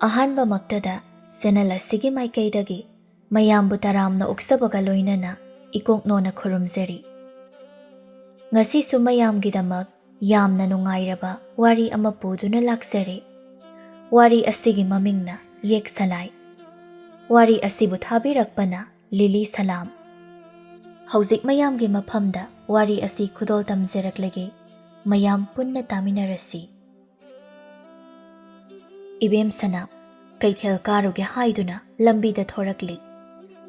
ꯑꯍꯥꯟꯕ ꯃꯛꯇꯗ ꯆꯦꯅꯦꯜ ꯑꯁꯤꯒꯤ ꯃꯥꯏꯀꯩꯗꯒꯤ ꯃꯌꯥꯝꯕꯨ ꯇꯔꯥꯝꯅ ꯑꯣꯛꯆꯕꯒ ꯂꯣꯏꯅꯅ ꯏꯀꯣꯛꯅꯣꯅ ꯈꯨꯔꯨꯝꯖꯔꯤ꯫ ꯉꯁꯤꯁꯨ ꯃꯌꯥꯝꯒꯤꯗꯃꯛ ꯌꯥꯝꯅ ꯅꯨꯡꯉꯥꯏꯔꯕ ꯋꯥꯔꯤ ꯑꯃ ꯄꯨꯗꯨꯅ ꯂꯥꯛꯆꯔꯤ꯫ ꯋꯥꯔꯤ ꯑꯁꯤꯒꯤ ꯃꯃꯤꯡꯅ ꯌꯦꯛ ꯁꯂꯥꯏ꯫ ꯋꯥꯔꯤ ꯑꯁꯤꯕꯨ ꯊꯥꯕꯤꯔꯛꯄꯅ ꯂꯤꯂꯤ ꯁꯂꯥꯝ꯫ ꯍꯧꯖꯤꯛ ꯃꯌꯥꯝꯒꯤ ꯃꯐꯝꯗ ꯋꯥꯔꯤ ꯑꯁꯤ ꯈꯨꯗꯣꯜ ꯇꯝꯖꯔꯛꯂꯒꯦ, ꯃꯌꯥꯝ ꯄꯨꯟꯅ ꯇꯥꯃꯤꯟꯅꯔꯁꯤ꯫ ꯏꯕꯦꯝ ꯁꯅꯥ ꯀꯩꯊꯦꯜ ꯀꯥꯔꯨꯒꯦ ꯍꯥꯏꯗꯨꯅ ꯂꯝꯕꯤꯗ ꯊꯣꯔꯛꯂꯤ꯫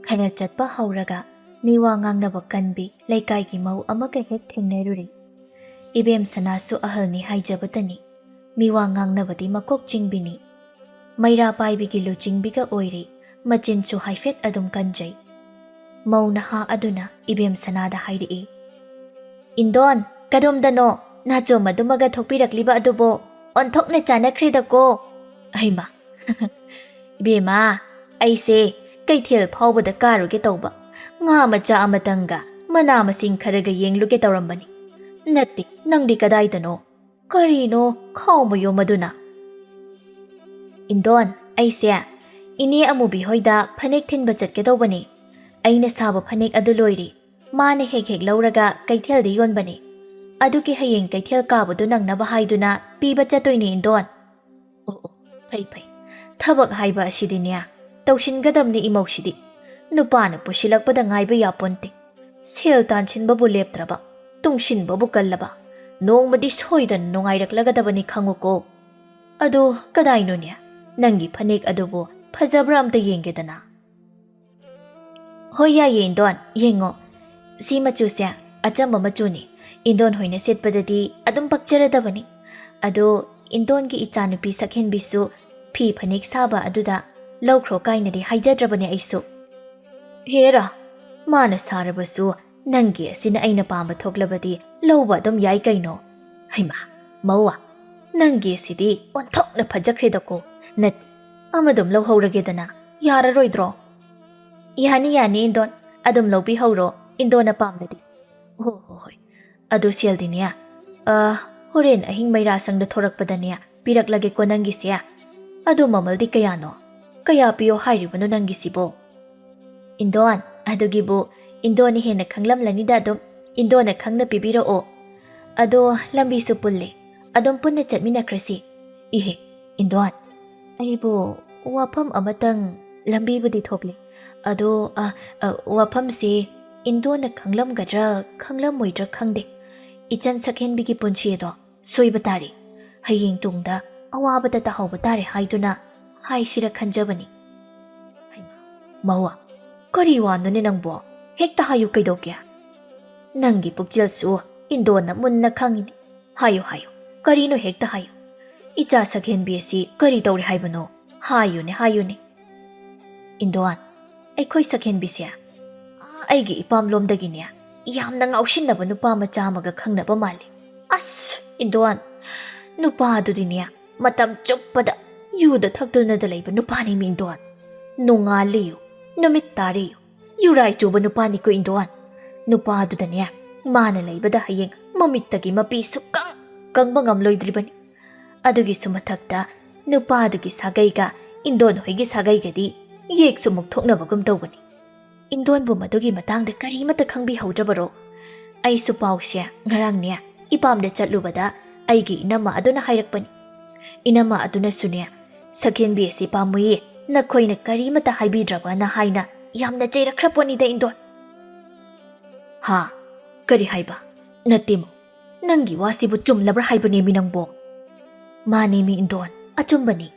ꯈꯔ ꯆꯠꯄ ꯍꯧꯔꯒ ꯃꯤꯋꯥ ꯉꯥꯡꯅꯕ ꯀꯟꯕꯤ ꯂꯩꯀꯥꯏꯒꯤ ꯃꯧ ꯑꯃꯒ ꯍꯦꯛ ꯊꯦꯡꯅꯔꯨꯔꯤ꯫ ꯏꯕꯦꯝ ꯁꯅꯥꯁꯨ ꯑꯍꯜꯅꯤ ꯍꯥꯏꯖꯕꯇꯅꯤ, ꯃꯤꯋꯥ ꯉꯥꯡꯅꯕꯗꯤ ꯃꯀꯣꯛ ꯆꯤꯡꯕꯤꯅꯤ꯫ ꯃꯩꯔꯥ ꯄꯥꯏꯕꯤꯒꯤ ꯂꯨꯆꯤꯡꯕꯤꯒ ꯑꯣꯏꯔꯤ, ꯃꯆꯤꯟꯁꯨ ꯍꯥꯏꯐꯦꯠ ꯑꯗꯨꯝ ꯀꯟꯖꯩ꯫ ꯃꯧ ꯅꯍꯥ ꯑꯗꯨꯅ ꯏꯕꯦꯝ ꯁꯅꯥꯗ ꯍꯥꯏꯔꯛꯏ, "ꯏꯟꯗꯣꯟ, ꯀꯗꯣꯝꯗꯅꯣ? ꯅꯥꯆꯣꯝ ꯑꯗꯨꯃꯒ ꯊꯣꯛꯄꯤꯔꯛꯂꯤꯕ ꯑꯗꯨꯕꯣ ꯑꯣꯟꯊꯣꯛꯅ ꯆꯥꯟꯅꯈ꯭ꯔꯦꯗꯀꯣ!" "ꯑꯩꯃ ꯏꯕꯦꯝꯃ, ꯑꯩꯁꯦ ꯀꯩꯊꯦꯜ ꯐꯥꯎꯕꯗ ꯀꯥꯔꯨꯒꯦ ꯇꯧꯕ, ꯉꯥ ꯃꯆꯥ ꯑꯃꯇꯪꯒ ꯃꯅꯥ ꯃꯁꯤꯡ ꯈꯔꯒ ꯌꯦꯡꯂꯨꯒꯦ ꯇꯧꯔꯝꯕꯅꯤ꯫ ꯅꯠꯇꯦ, ꯅꯪꯗꯤ ꯀꯗꯥꯏꯗꯅꯣ? ꯀꯔꯤꯅꯣ ꯈꯥꯎꯃꯌꯣꯝ ꯑꯗꯨꯅ?" "ꯏꯟꯗꯣꯟ, ꯑꯩꯁꯦ ꯏꯅꯦ ꯑꯃꯨꯕꯤ ꯍꯣꯏꯗ ꯐꯅꯦꯛ ꯊꯤꯟꯕ ꯆꯠꯀꯦ ꯇꯧꯕꯅꯤ꯫ ꯑꯩꯅ ꯁꯥꯕ ꯐꯅꯦꯛ ꯑꯗꯨ ꯂꯣꯏꯔꯤ, ꯃꯥꯅ ꯍꯦꯛ ꯍꯦꯛ ꯂꯧꯔꯒ ꯀꯩꯊꯦꯜꯗ ꯌꯣꯟꯕꯅꯤ꯫ ꯑꯗꯨꯒꯤ ꯍꯌꯦꯡ ꯀꯩꯊꯦꯜ ꯀꯥꯕꯗꯨ ꯅꯪꯅꯕ ꯍꯥꯏꯗꯨꯅ ꯄꯤꯕ ꯆꯠꯇꯣꯏꯅꯤ ꯏꯟꯗꯣꯟ." "ꯑꯣ, ꯐꯩ ꯐꯩ, ꯊꯕꯛ ꯍꯥꯏꯕ ꯑꯁꯤꯗꯤꯅꯦ ꯇꯧꯁꯤꯟꯒꯗꯕꯅꯤ ꯏꯃꯧꯁꯤꯗꯤ꯫ ꯅꯨꯄꯥꯅ ꯄꯨꯁꯤꯜꯂꯛꯄꯗ ꯉꯥꯏꯕ ꯌꯥꯄꯣꯟꯇꯦ꯫ ꯁꯦꯜ ꯇꯥꯟꯁꯤꯟꯕꯕꯨ ꯂꯦꯞꯇ꯭ꯔꯕ, ꯇꯨꯡꯁꯤꯟꯕꯕꯨ ꯀꯜꯂꯕ, ꯅꯣꯡꯃꯗꯤ ꯁꯣꯏꯗꯅ ꯅꯨꯡꯉꯥꯏꯔꯛꯂꯒꯗꯕꯅꯤ ꯈꯪꯉꯨꯀꯣ꯫ ꯑꯗꯣ ꯀꯗꯥꯏꯅꯣꯅꯦ? ꯅꯪꯒꯤ ꯐꯅꯦꯛ ꯑꯗꯨꯕꯨ ꯐꯖꯕ꯭ꯔꯥ ꯑꯝꯇ ꯌꯦꯡꯒꯦꯗꯅ." "ꯍꯣꯏ ꯌꯥꯏꯌꯦ ꯏꯟꯗꯣꯟ, ꯌꯦꯡꯉꯣ. ꯁꯤ ꯃꯆꯨꯁꯦ ꯑꯆꯝꯕ ꯃꯆꯨꯅꯤ. ꯏꯟꯗꯣꯟ ꯍꯣꯏꯅ ꯁꯦꯠꯄꯗꯗꯤ ꯑꯗꯨꯝ ꯄꯛꯆꯔꯗꯕꯅꯤ꯫ ꯑꯗꯣ ꯏꯟꯗꯣꯟꯒꯤ ꯏꯆꯥꯅꯨꯄꯤ ꯁꯛꯍꯦꯟꯕꯤꯁꯨ ꯐꯤ ꯐꯅꯦꯛ ꯁꯥꯕ ꯑꯗꯨꯗ ꯂꯧꯈ꯭ꯔꯣ ꯀꯥꯏꯅꯗꯤ ꯍꯥꯏꯖꯗ꯭ꯔꯕꯅꯤ ꯑꯩꯁꯨ." "ꯍꯦꯔꯥ, ꯃꯥꯅ ꯁꯥꯔꯕꯁꯨ ꯅꯪꯒꯤ ꯑꯁꯤꯅ ꯑꯩꯅ ꯄꯥꯝꯕ ꯊꯣꯛꯂꯕꯗꯤ ꯂꯧꯕ ꯑꯗꯨꯝ ꯌꯥꯏ ꯀꯩꯅꯣ." "ꯍꯩꯃꯥ ꯃꯧꯋꯥ, ꯅꯪꯒꯤ ꯑꯁꯤꯗꯤ ꯑꯣꯟꯊꯣꯛꯅ ꯐꯖꯈ꯭ꯔꯦꯗꯀꯣ. ꯅꯠꯇꯦ, ꯑꯃꯗꯨꯝ ꯂꯧꯍꯧꯔꯒꯦꯗꯅ, ꯌꯥꯔꯔꯣꯏꯗ꯭ꯔꯣ?" "ꯌꯥꯅꯤ ꯌꯥꯅꯤ ꯏꯟꯗꯣꯟ, ꯑꯗꯨꯝ ꯂꯧꯕꯤꯍꯧꯔꯣ ꯏꯟꯗꯣꯟꯅ ꯄꯥꯝꯂꯗꯤ." "ꯍꯣꯏ ꯍꯣꯏ ꯍꯣꯏ, ꯑꯗꯨ ꯁꯦꯜꯗꯤꯅꯦ ꯍꯣꯔꯦꯟ ꯑꯍꯤꯡ ꯃꯩꯔꯥꯁꯪꯗ ꯊꯣꯔꯛꯄꯗꯅꯦ ꯄꯤꯔꯛꯂꯒꯦꯀꯣ ꯅꯪꯒꯤꯁꯦ꯫ ꯑꯗꯨ ꯃꯃꯜꯗꯤ ꯀꯌꯥꯅꯣ? ꯀꯌా ꯄꯤꯌꯣ ꯍꯥꯏꯔꯤꯕꯅꯣ ꯅꯪꯒꯤꯁꯤꯕꯣ?" "ꯏꯟꯗꯣꯟ, ꯑꯗꯨꯒꯤꯕꯨ ꯏꯟꯗꯣꯟꯅ ꯍꯦꯟꯅ ꯈꯪꯂꯝꯂꯅꯤꯗ ꯑꯗꯨꯝ. ꯏꯟꯗꯣꯟꯅ ꯈꯪꯅ ꯄꯤꯕꯤꯔꯛꯑꯣ. ꯑꯗꯣ ꯂꯝꯕꯤꯁꯨ ꯄꯨꯜꯂꯦ, ꯑꯗꯨꯝ ꯄꯨꯟꯅ ꯆꯠꯃꯤꯟꯅꯈ꯭ꯔꯁꯤ." "ꯏꯍꯦ ꯏꯟꯗꯣꯟ, ꯑꯩꯕꯨ ꯋꯥꯐꯝ ꯑꯃꯇꯪ ꯂꯝꯕꯤꯕꯨꯗꯤ ꯊꯣꯛꯂꯦ. ꯑꯗꯣ ꯋꯥꯐꯝꯁꯤ ꯏꯟꯗꯣꯟꯅ ꯈꯪꯂꯝꯒꯗ꯭ꯔꯥ ꯈꯪꯂꯝꯃꯣꯏꯗ꯭ꯔꯥ ꯈꯪꯗꯦ. ꯏꯆꯟ ꯁꯛꯍꯦꯟꯕꯤꯒꯤ ꯄꯨꯟꯁꯤ ꯑꯗꯣ ꯁꯣꯏꯕ ꯇꯥꯔꯦ. ꯍꯌꯦꯡ ꯇꯨꯡꯗ ꯑꯋꯥꯕꯗ ꯇꯥꯍꯧꯕ ꯇꯥꯔꯦ ꯍꯥꯏꯗꯨꯅ ꯍꯥꯏꯁꯤꯔ ꯈꯟꯖꯕꯅꯤ." "ꯃꯧꯋꯥ, ꯀꯔꯤ ꯋꯥꯅꯣꯅꯦ ꯅꯪꯕꯣ? ꯍꯦꯛꯇ ꯍꯥꯏꯌꯨ ꯀꯩꯗꯧꯒꯦ? ꯅꯪꯒꯤ ꯄꯨꯛꯆꯦꯜꯁꯨ ꯏꯟꯗꯣꯟꯅ ꯃꯨꯟꯅ ꯈꯪꯉꯤꯅꯤ. ꯍꯥꯏꯌꯨ ꯍꯥꯏꯌꯨ, ꯀꯔꯤꯅꯣ ꯍꯦꯛꯇ ꯍꯥꯏꯌꯨ. ꯏꯆꯥ ꯁꯛꯍꯦꯟꯕꯤ ꯑꯁꯤ ꯀꯔꯤ ꯇꯧꯔꯦ ꯍꯥꯏꯕꯅꯣ? ꯍꯥꯏꯌꯨꯅꯦ ꯍꯥꯏꯌꯨꯅꯦ." "ꯏꯟꯗꯣꯟ, ꯑꯩꯈꯣꯏ ꯁꯛꯍꯦꯟꯕꯤꯁꯦ ꯑꯩꯒꯤ ꯏꯄꯥꯝꯂꯣꯝꯗꯒꯤꯅꯦ ꯌꯥꯝꯅ ꯉꯥꯎꯁꯤꯟꯅꯕ ꯅꯨꯄꯥ ꯃꯆꯥ ꯑꯃꯒ ꯈꯪꯅꯕ ꯃꯥꯜꯂꯤ." "ꯑꯁ ꯏꯟꯗꯣꯟ, ꯅꯨꯄꯥꯗꯨꯗꯤꯅꯦ ꯃꯇꯝ ꯆꯨꯞꯄꯗ ꯌꯨꯗ ꯊꯛꯇꯨꯅꯗ ꯂꯩꯕ ꯅꯨꯄꯥꯅꯤ ꯏꯟꯗꯣꯟ. ꯅꯣꯡꯉꯥꯜꯂꯤꯌꯨ, ꯅꯨꯃꯤꯠ ꯇꯥꯔꯤꯌꯨ, ꯌꯨꯔꯥꯏ ꯆꯨꯕ ꯅꯨꯄꯥꯅꯤꯀꯣ ꯏꯟꯗꯣꯟ. ꯅꯨꯄꯥꯗꯨꯗꯅꯦ ꯃꯥꯅ ꯂꯩꯕꯗ ꯍꯌꯦꯡ ꯃꯃꯤꯠꯇꯒꯤ ꯃꯄꯤ ꯁꯨꯛꯀꯪ ꯀꯪꯕ ꯉꯝꯂꯣꯏꯗ꯭ꯔꯤꯕꯅꯤ꯫ ꯑꯗꯨꯒꯤꯁꯨ ꯃꯊꯛꯇ ꯅꯨꯄꯥꯗꯨꯒꯤ ꯁꯥꯒꯩꯒ ꯏꯟꯗꯣꯟ ꯍꯣꯏꯒꯤ ꯁꯥꯒꯩꯒꯗꯤ ꯌꯦꯛꯁꯨ ꯃꯨꯛ ꯊꯣꯛꯅꯕꯒꯨꯝ ꯇꯧꯕꯅꯤ꯫ ꯏꯟꯗꯣꯟꯕꯨ ꯃꯗꯨꯒꯤ ꯃꯇꯥꯡꯗ ꯀꯔꯤꯃꯠꯇ ꯈꯪꯕꯤꯍꯧꯗ꯭ꯔꯕꯔꯣ? ꯑꯩꯁꯨ ꯄꯥꯎꯁꯦ ꯉꯔꯥꯡꯅꯦ ꯏꯄꯥꯝꯗ ꯆꯠꯂꯨꯕꯗ ꯑꯩꯒꯤ ꯏꯅꯝꯃ ꯑꯗꯨꯅ ꯍꯥꯏꯔꯛꯄꯅꯤ꯫ ꯏꯅꯝꯃ ꯑꯗꯨꯅꯁꯨꯅꯦ ꯁꯛꯍꯦꯟꯕꯤ ꯑꯁꯤ ꯄꯥꯝꯃꯨꯌꯦ, ꯅꯈꯣꯏꯅ ꯀꯔꯤꯃꯠꯇ ꯍꯥꯏꯕꯤꯗ꯭ꯔꯕꯅ ꯍꯥꯏꯅ ꯌꯥꯝꯅ ꯆꯩꯔꯛꯈ꯭ꯔꯄꯣꯠꯅꯤꯗ ꯏꯟꯗꯣꯟ." "ꯍꯥ, ꯀꯔꯤ ꯍꯥꯏꯕ? ꯅꯠꯇꯦꯃꯣ, ꯅꯪꯒꯤ ꯋꯥꯁꯤꯕꯨ ꯆꯨꯝꯂꯕ꯭ꯔꯥ ꯍꯥꯏꯕꯅꯦꯃꯤ ꯅꯪꯕꯣ?" "ꯃꯥꯅꯦꯃꯤ ꯏꯟꯗꯣꯟ, ꯑꯆꯨꯝꯕꯅꯤ.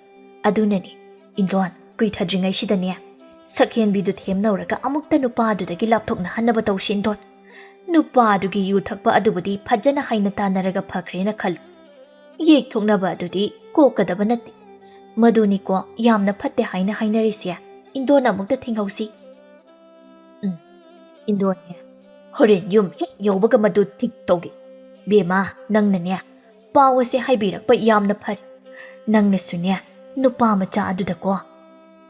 ꯑꯗꯨꯅꯅꯤ ꯏꯟꯗꯣꯟ, ꯀꯨꯏꯊꯗ꯭ꯔꯤꯉꯩꯁꯤꯗꯅꯦ ꯁꯛꯍꯦꯟꯕꯤꯗꯨ ꯊꯦꯝꯅꯧꯔꯒ ꯑꯃꯨꯛꯇ ꯅꯨꯄꯥꯗꯨꯗꯒꯤ ꯂꯥꯞꯊꯣꯛꯅꯍꯟꯅꯕ ꯇꯧꯁꯤ ꯏꯟꯗꯣꯟ. ꯅꯨꯄꯥꯗꯨꯒꯤ ꯌꯨ ꯊꯛꯄ ꯑꯗꯨꯕꯨꯗꯤ ꯐꯖꯅ ꯍꯥꯏꯅ ꯇꯥꯟꯅꯔꯒ ꯐꯈ꯭ꯔꯦꯅ ꯈꯜꯂꯨ. ꯌꯦꯛ ꯊꯣꯛꯅꯕ ꯑꯗꯨꯗꯤ ꯀꯣꯛꯀꯗꯕ ꯅꯠꯇꯦ. ꯃꯗꯨꯅꯤꯀꯣ ꯌꯥꯝꯅ ꯐꯠꯇꯦ ꯍꯥꯏꯅ ꯍꯥꯏꯅꯔꯤꯁꯦ. ꯏꯟꯗꯣꯟ ꯑꯃꯨꯛꯇ ꯊꯤꯡꯍꯧꯁꯤ." "ꯏꯟꯗꯣꯟꯅꯦ ꯍꯣꯔꯦꯟ ꯌꯨꯝ ꯍꯦꯛ ꯌꯧꯕꯒ ꯃꯗꯨ ꯊꯤꯛ ꯇꯧꯒꯦ꯫ ꯕꯦꯝꯃ, ꯅꯪꯅꯅꯦ ꯄꯥꯎ ꯑꯁꯤ ꯍꯥꯏꯕꯤꯔꯛꯄ ꯌꯥꯝꯅ ꯐꯔꯦ. ꯅꯪꯅꯁꯨꯅꯦ ꯅꯨꯄꯥ ꯃꯆꯥ ꯑꯗꯨꯗꯀꯣ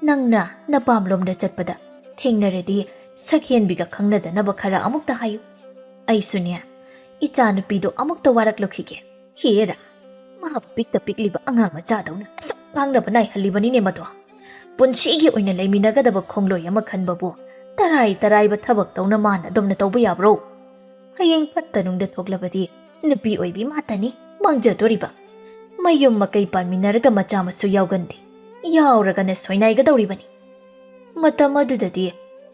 ꯅꯪꯅ ꯅꯄꯥꯝꯂꯣꯝꯗ ꯆꯠꯄꯗ ꯊꯦꯡꯅꯔꯗꯤ ꯁꯛꯍꯦꯟꯕꯤꯒ ꯈꯪꯅꯗꯅꯕ ꯈꯔ ꯑꯃꯨꯛꯇ ꯍꯥꯏꯌꯨ. ꯑꯩꯁꯨꯅꯦ ꯏꯆꯥꯅꯨꯄꯤꯗꯣ ꯑꯃꯨꯛꯇ ꯋꯥꯔꯛꯂꯨꯈꯤꯒꯦ꯫ ꯍꯦꯔꯥ, ꯃꯥꯕꯨ ꯄꯤꯛꯇ ꯄꯤꯛꯂꯤꯕ ꯑꯉꯥꯡ ꯃꯆꯥꯗꯧꯅ ꯑꯁꯨꯛ ꯉꯥꯡꯅꯕ ꯅꯥꯏꯍꯜꯂꯤꯕꯅꯤꯅꯦ ꯃꯗꯣ ꯄꯨꯟꯁꯤꯒꯤ ꯑꯣꯏꯅ ꯂꯩꯃꯤꯟꯅꯒꯗꯕ ꯈꯣꯡꯂꯣꯏ ꯑꯃ ꯈꯟꯕꯕꯨ ꯇꯔꯥꯏꯕ ꯊꯕꯛ ꯇꯧꯅ ꯃꯥꯅ ꯑꯗꯨꯝꯅ ꯇꯧꯕ ꯌꯥꯕ꯭ꯔꯣ ꯍꯌꯦꯡ ꯐꯠꯇ ꯅꯨꯡꯗ ꯊꯣꯛꯂꯕꯗꯤ ꯅꯨꯄꯤ ꯑꯣꯏꯕꯤ ꯃꯥꯇꯅꯤ ꯃꯥꯡꯖꯗꯣꯔꯤꯕ ꯃꯌꯨꯝ ꯃꯀꯩ ꯄꯥꯟꯃꯤꯟꯅꯔꯒ ꯃꯆꯥ ꯃꯁꯨ ꯌꯥꯎꯒꯟꯗꯦ ꯌꯥꯎꯔꯒꯅ ꯁꯣꯏꯅꯥꯏꯒꯗꯧꯔꯤꯕꯅꯤ ꯃꯇꯝ ꯑꯗꯨꯗꯗꯤ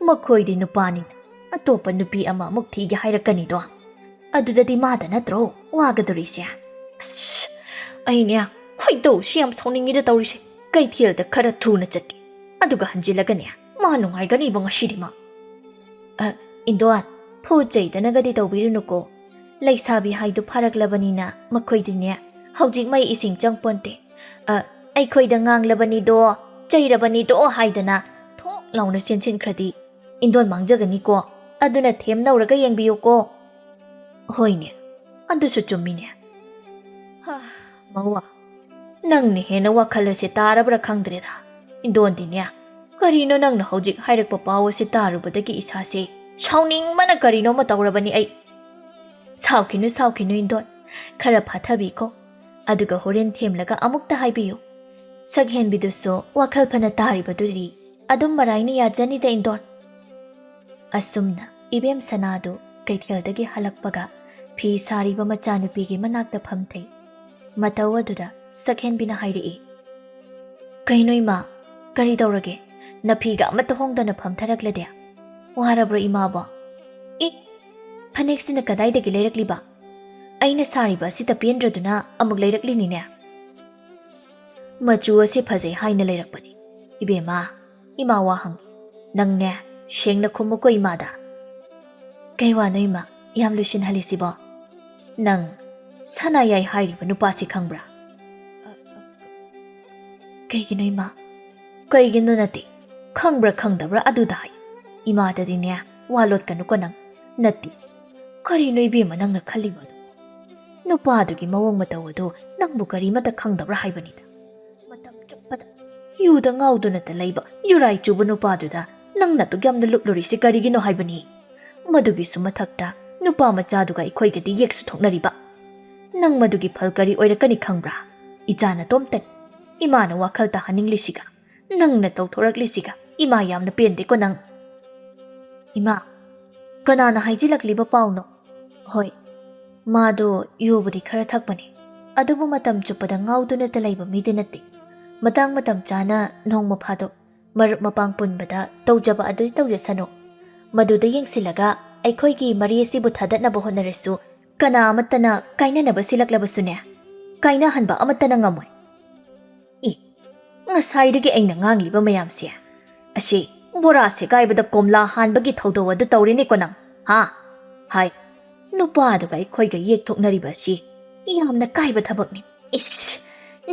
ꯃꯈꯣꯏꯗꯤ ꯅꯨꯄꯥꯅꯤꯅ ꯑꯇꯣꯞꯄ ꯅꯨꯄꯤ ꯑꯃ ꯑꯃꯨꯛ ꯊꯤꯒꯦ ꯍꯥꯏꯔꯛꯀꯅꯤꯗꯣ ꯑꯗꯨꯗꯗꯤ ꯃꯥꯗ ꯅꯠꯇ꯭ꯔꯣ ꯋꯥꯒꯗꯧꯔꯤꯁꯦ ꯑꯁ ꯑꯩꯅꯦ ꯈꯣꯏꯗꯧꯁꯤ ꯌꯥꯝ ꯁꯥꯎꯅꯤꯡꯉꯤꯗ ꯇꯧꯔꯤꯁꯦ ꯀꯩꯊꯦꯜꯗ ꯈꯔ ꯊꯨꯅ ꯆꯠꯀꯦ ꯑꯗꯨꯒ ꯍꯟꯖꯤꯜꯂꯒꯅꯦ ꯃꯥ ꯅꯨꯡꯉꯥꯏꯒꯅꯤꯕ ꯉꯁꯤꯗꯤ ꯃꯥ ꯏꯟꯗꯣꯟ ꯐꯨ ꯆꯩꯗꯅꯒꯗꯤ ꯇꯧꯕꯤꯔꯨꯅꯨꯀꯣ ꯂꯩꯁꯥꯕꯤ ꯍꯥꯏꯗꯨ ꯐꯥꯔꯛꯂꯕꯅꯤꯅ ꯃꯈꯣꯏꯗꯤꯅꯦ ꯍꯧꯖꯤꯛ ꯃꯩ ꯏꯁꯤꯡ ꯆꯪꯄꯣꯟꯇꯦ ꯑꯩꯈꯣꯏꯗ ꯉꯥꯡꯂꯕꯅꯤꯗꯣ ꯆꯩꯔꯕꯅꯤꯗꯣ ꯍꯥꯏꯗꯅ ꯊꯣꯛ ꯂꯥꯎꯅ ꯆꯦꯟꯁꯤꯟꯈ꯭ꯔꯗꯤ ꯏꯟꯗꯣꯟ ꯃꯥꯡꯖꯒꯅꯤꯀꯣ ꯑꯗꯨꯅ ꯊꯦꯝꯅꯧꯔꯒ ꯌꯦꯡꯕꯤꯌꯨꯀꯣ ꯍꯣꯏꯅꯦ ꯑꯗꯨꯁꯨ ꯆꯨꯝꯃꯤꯅꯦ ꯃꯧꯋꯥ ꯅꯪꯅ ꯍꯦꯟꯅ ꯋꯥꯈꯜ ꯑꯁꯤ ꯇꯥꯔꯕ꯭ꯔꯥ ꯈꯪꯗ꯭ꯔꯦꯗ ꯏꯟꯗꯣꯟꯗꯤꯅꯦ ꯀꯔꯤꯅꯣ ꯅꯪꯅ ꯍꯧꯖꯤꯛ ꯍꯥꯏꯔꯛꯄ ꯄꯥꯎ ꯑꯁꯤ ꯇꯥꯔꯨꯕꯗꯒꯤ ꯏꯁꯥꯁꯦ ꯁꯥꯎꯅꯤꯡꯕꯅ ꯀꯔꯤꯅꯣꯃ ꯇꯧꯔꯕꯅꯤ ꯑꯩ ꯁꯥꯎꯈꯤꯅꯨ ꯏꯟꯗꯣꯟ ꯈꯔ ꯐꯥꯊꯕꯤꯈꯣ ꯑꯗꯨꯒ ꯍꯣꯔꯦꯟ ꯊꯦꯝꯂꯒ ꯑꯃꯨꯛꯇ ꯍꯥꯏꯕꯤꯌꯨ ꯁꯛꯍꯦꯟꯕꯤꯗꯨꯁꯨ ꯋꯥꯈꯜ ꯐꯅ ꯇꯥꯔꯤꯕꯗꯨꯗꯤ ꯑꯗꯨꯝ ꯃꯔꯥꯏꯅ ꯌꯥꯖꯅꯤꯗ ꯏꯟꯗꯣꯟ ꯑꯁꯨꯝꯅ ꯏꯕꯦꯝ ꯁꯅꯥꯗꯨ ꯀꯩꯊꯦꯜꯗꯒꯤ ꯍꯜꯂꯛꯄꯒ ꯐꯤ ꯁꯥꯔꯤꯕ ꯃꯆꯥꯅꯨꯄꯤꯒꯤ ꯃꯅꯥꯛꯇ ꯐꯝꯊꯩ ꯃꯇꯧ ꯑꯗꯨꯗ ꯁꯛꯍꯦꯟꯕꯤꯅ ꯍꯥꯏꯔꯛꯏ ꯀꯩꯅꯣ ꯏꯃꯥ ꯀꯔꯤ ꯇꯧꯔꯒꯦ ꯅꯐꯤꯒ ꯑꯃꯠꯇ ꯍꯣꯡꯗꯅ ꯐꯝꯊꯔꯛꯂꯗꯦ ꯋꯥꯔꯕ꯭ꯔꯣ ꯏꯃꯥꯕꯣ ꯐꯅꯦꯛꯁꯤꯅ ꯀꯗꯥꯏꯗꯒꯤ ꯂꯩꯔꯛꯂꯤꯕ ꯑꯩꯅ ꯁꯥꯔꯤꯕ ꯑꯁꯤꯗ ꯄꯦꯟꯗ꯭ꯔꯗꯨꯅ ꯑꯃꯨꯛ ꯂꯩꯔꯛꯂꯤꯅꯤꯅꯦ ꯃꯆꯨ ꯑꯁꯤ ꯐꯖꯩ ꯍꯥꯏꯅ ꯂꯩꯔꯛꯄꯅꯤ ꯏꯕꯦꯝꯃ ꯏꯃꯥ ꯋꯥ ꯍꯪꯉꯤ ꯅꯪꯅꯦ ꯁꯦꯡꯅ ꯈꯨꯝꯃꯨꯀꯣ ꯏꯃꯥꯗ ꯀꯩ ꯋꯥꯅꯣ ꯏꯃꯥ ꯌꯥꯝ ꯂꯨꯁꯤꯟꯍꯜꯂꯤꯁꯤꯕꯣ ꯅꯪ ꯁꯅꯥꯌꯥꯏ ꯍꯥꯏꯔꯤꯕ ꯅꯨꯄꯥꯁꯤ ꯈꯪꯕ꯭ꯔꯥ ꯀꯩꯒꯤꯅꯣ ꯏꯃꯥ ꯀꯩꯒꯤꯅꯣ ꯅꯠꯇꯦ ꯈꯪꯕ꯭ꯔꯥ ꯈꯪꯗꯕ꯭ꯔꯥ ꯑꯗꯨꯗ ꯍꯥꯏ ꯏꯃꯥꯗꯗꯤꯅꯦ ꯋꯥ ꯂꯣꯠꯀꯅꯨꯀꯣ ꯅꯪ ꯅꯠꯇꯦ ꯀꯔꯤꯅꯣ ꯏꯕꯦꯝꯃ ꯅꯪꯅ ꯈꯜꯂꯤꯕ ꯑꯗꯨ ꯅꯨꯄꯥꯗꯨꯒꯤ ꯃꯑꯣꯡ ꯃꯇꯧ ꯑꯗꯨ ꯅꯪꯕꯨ ꯀꯔꯤꯃꯠꯇ ꯈꯪꯗꯕ꯭ꯔꯥ ꯍꯥꯏꯕꯅꯤꯗ ꯃꯇꯝ ꯆꯨꯞꯄꯗ ꯌꯨꯗ ꯉꯥꯎꯗꯨꯅꯇ ꯂꯩꯕ ꯌꯨꯔꯥꯏ ꯆꯨꯕ ꯅꯨꯄꯥꯗꯨꯗ ꯅꯪꯅ ꯑꯗꯨꯛ ꯌꯥꯝꯅ ꯂꯨꯞꯂꯨꯔꯤꯁꯤ ꯀꯔꯤꯒꯤꯅꯣ ꯍꯥꯏꯕꯅꯤ ꯃꯗꯨꯒꯤꯁꯨ ꯃꯊꯛꯇ ꯅꯨꯄꯥ ꯃꯆꯥꯗꯨꯒ ꯑꯩꯈꯣꯏꯒꯗꯤ ꯌꯦꯛꯁꯨ ꯊꯣꯛꯅꯔꯤꯕ ꯅꯪ ꯃꯗꯨꯒꯤ ꯐꯜ ꯀꯔꯤ ꯑꯣꯏꯔꯛꯀꯅꯤ ꯈꯪꯕ꯭ꯔꯥ ꯏꯆꯥꯅ ꯇꯣꯝꯇꯅꯤ ꯏꯃꯥꯅ ꯋꯥꯈꯜ ꯇꯥꯍꯟꯅꯤꯡꯂꯤꯁꯤꯒ ꯅꯪꯅ ꯇꯧꯊꯣꯔꯛꯂꯤꯁꯤꯒ ꯏꯃꯥ ꯌꯥꯝꯅ ꯄꯦꯟꯗꯦꯀꯣ ꯅꯪ ꯏꯃꯥ ꯀꯅꯥꯅ ꯍꯥꯏꯖꯤꯜꯂꯛꯂꯤꯕ ꯄꯥꯎꯅꯣ ꯍꯣꯏ ꯃꯥꯗꯣ ꯌꯨꯕꯨꯗꯤ ꯈꯔ ꯊꯛꯄꯅꯤ ꯑꯗꯨꯕꯨ ꯃꯇꯝ ꯆꯨꯞꯄꯗ ꯉꯥꯎꯗꯨꯅꯇ ꯂꯩꯕ ꯃꯤꯗꯤ ꯅꯠꯇꯦ ꯃꯇꯝ ꯆꯥꯅ ꯅꯣꯡꯃ ꯐꯥꯗꯣꯛ ꯃꯔꯨꯞ ꯃꯄꯥꯡ ꯄꯨꯟꯕꯗ ꯇꯧꯖꯕ ꯑꯗꯨ ꯇꯧꯖꯁꯅꯨ ꯃꯗꯨꯗ ꯌꯦꯡꯁꯤꯜꯂꯒ ꯑꯩꯈꯣꯏꯒꯤ ꯃꯔꯤ ꯑꯁꯤꯕꯨ ꯊꯥꯗꯠꯅꯕ ꯍꯣꯠꯅꯔꯁꯨ ꯀꯅꯥ ꯑꯃꯠꯇꯅ ꯀꯥꯏꯅꯅꯕ ꯁꯤꯜꯂꯛꯂꯕꯁꯨꯅꯦ ꯀꯥꯏꯅꯍꯟꯕ ꯑꯃꯠꯇꯅ ꯉꯝꯃꯣꯏ ꯉꯁꯥꯏꯗꯒꯤ ꯑꯩꯅ ꯉꯥꯡꯂꯤꯕ ꯃꯌꯥꯝꯁꯦ ꯑꯁꯤ ꯕꯣꯔꯥ ꯁꯦꯒꯥꯏꯕꯗ ꯀꯣꯝꯂꯥ ꯍꯥꯟꯕꯒꯤ ꯊꯧꯗꯧ ꯑꯗꯨ ꯇꯧꯔꯤꯅꯦꯀꯣ ꯅꯪ ꯍꯥꯏ ꯅꯨꯄꯥꯗꯨꯒ ꯑꯩꯈꯣꯏꯒ ꯌꯦꯛꯊꯣꯛꯅꯔꯤꯕ ꯑꯁꯤ ꯌꯥꯝꯅ ꯀꯥꯏꯕ ꯊꯕꯛꯅꯤ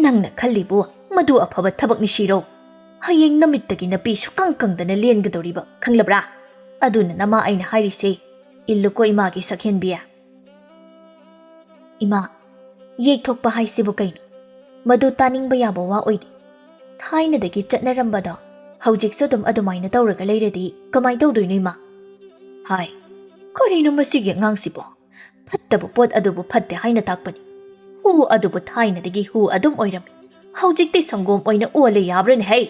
ꯅꯪꯅ ꯈꯜꯂꯤꯕꯨ ꯃꯗꯨ ꯑꯐꯕ ꯊꯕꯛꯅꯤ ꯁꯤꯔꯣ ꯍꯌꯦꯡ ꯅꯨꯃꯤꯠꯇꯒꯤ ꯅꯄꯤ ꯁꯨꯀꯪ ꯀꯪꯗꯅ ꯂꯦꯟꯒꯗꯧꯔꯤꯕ ꯈꯪꯂꯕ꯭ꯔꯥ ꯑꯗꯨꯅ ꯅꯃꯥ ꯑꯩꯅ ꯍꯥꯏꯔꯤꯁꯦ ꯏꯜꯂꯨꯀꯣ ꯏꯃꯥꯒꯤ ꯁꯛꯍꯦꯟꯕꯤ ꯏꯃꯥ ꯌꯦꯛꯊꯣꯛꯄ ꯍꯥꯏꯁꯤꯕꯨ ꯀꯩꯅꯣ ꯃꯗꯨ ꯇꯥꯅꯤꯡꯕ ꯌꯥꯕ ꯋꯥ ꯑꯣꯏꯗꯦ ꯊꯥꯏꯅꯗꯒꯤ ꯆꯠꯅꯔꯝꯕꯗꯣ ꯍꯧꯖꯤꯛꯁꯨ ꯑꯗꯨꯃꯥꯏꯅ ꯇꯧꯔꯒ ꯂꯩꯔꯗꯤ ꯀꯃꯥꯏꯅ ꯇꯧꯗꯣꯏꯅꯣ ꯏꯃꯥ ꯍꯥꯏ ꯀꯔꯤꯅꯣ ꯃꯁꯤꯒꯤ ꯑꯉꯥꯡꯁꯤꯕꯣ ꯐꯠꯇꯕ ꯄꯣꯠ ꯑꯗꯨꯕꯨ ꯐꯠꯇꯦ ꯍꯥꯏꯅ ꯇꯥꯛꯄꯅꯤ ꯍꯨ ꯑꯗꯨꯕꯨ ꯊꯥꯏꯅꯗꯒꯤ ꯍꯨ ꯑꯗꯨꯝ ꯑꯣꯏꯔꯝꯃꯤ ꯍꯧꯖꯤꯛꯇꯤ ꯁꯪꯒꯣꯝ ꯑꯣꯏꯅ ꯑꯣꯜꯂꯦ ꯌꯥꯕ꯭ꯔꯅꯦ ꯍꯩ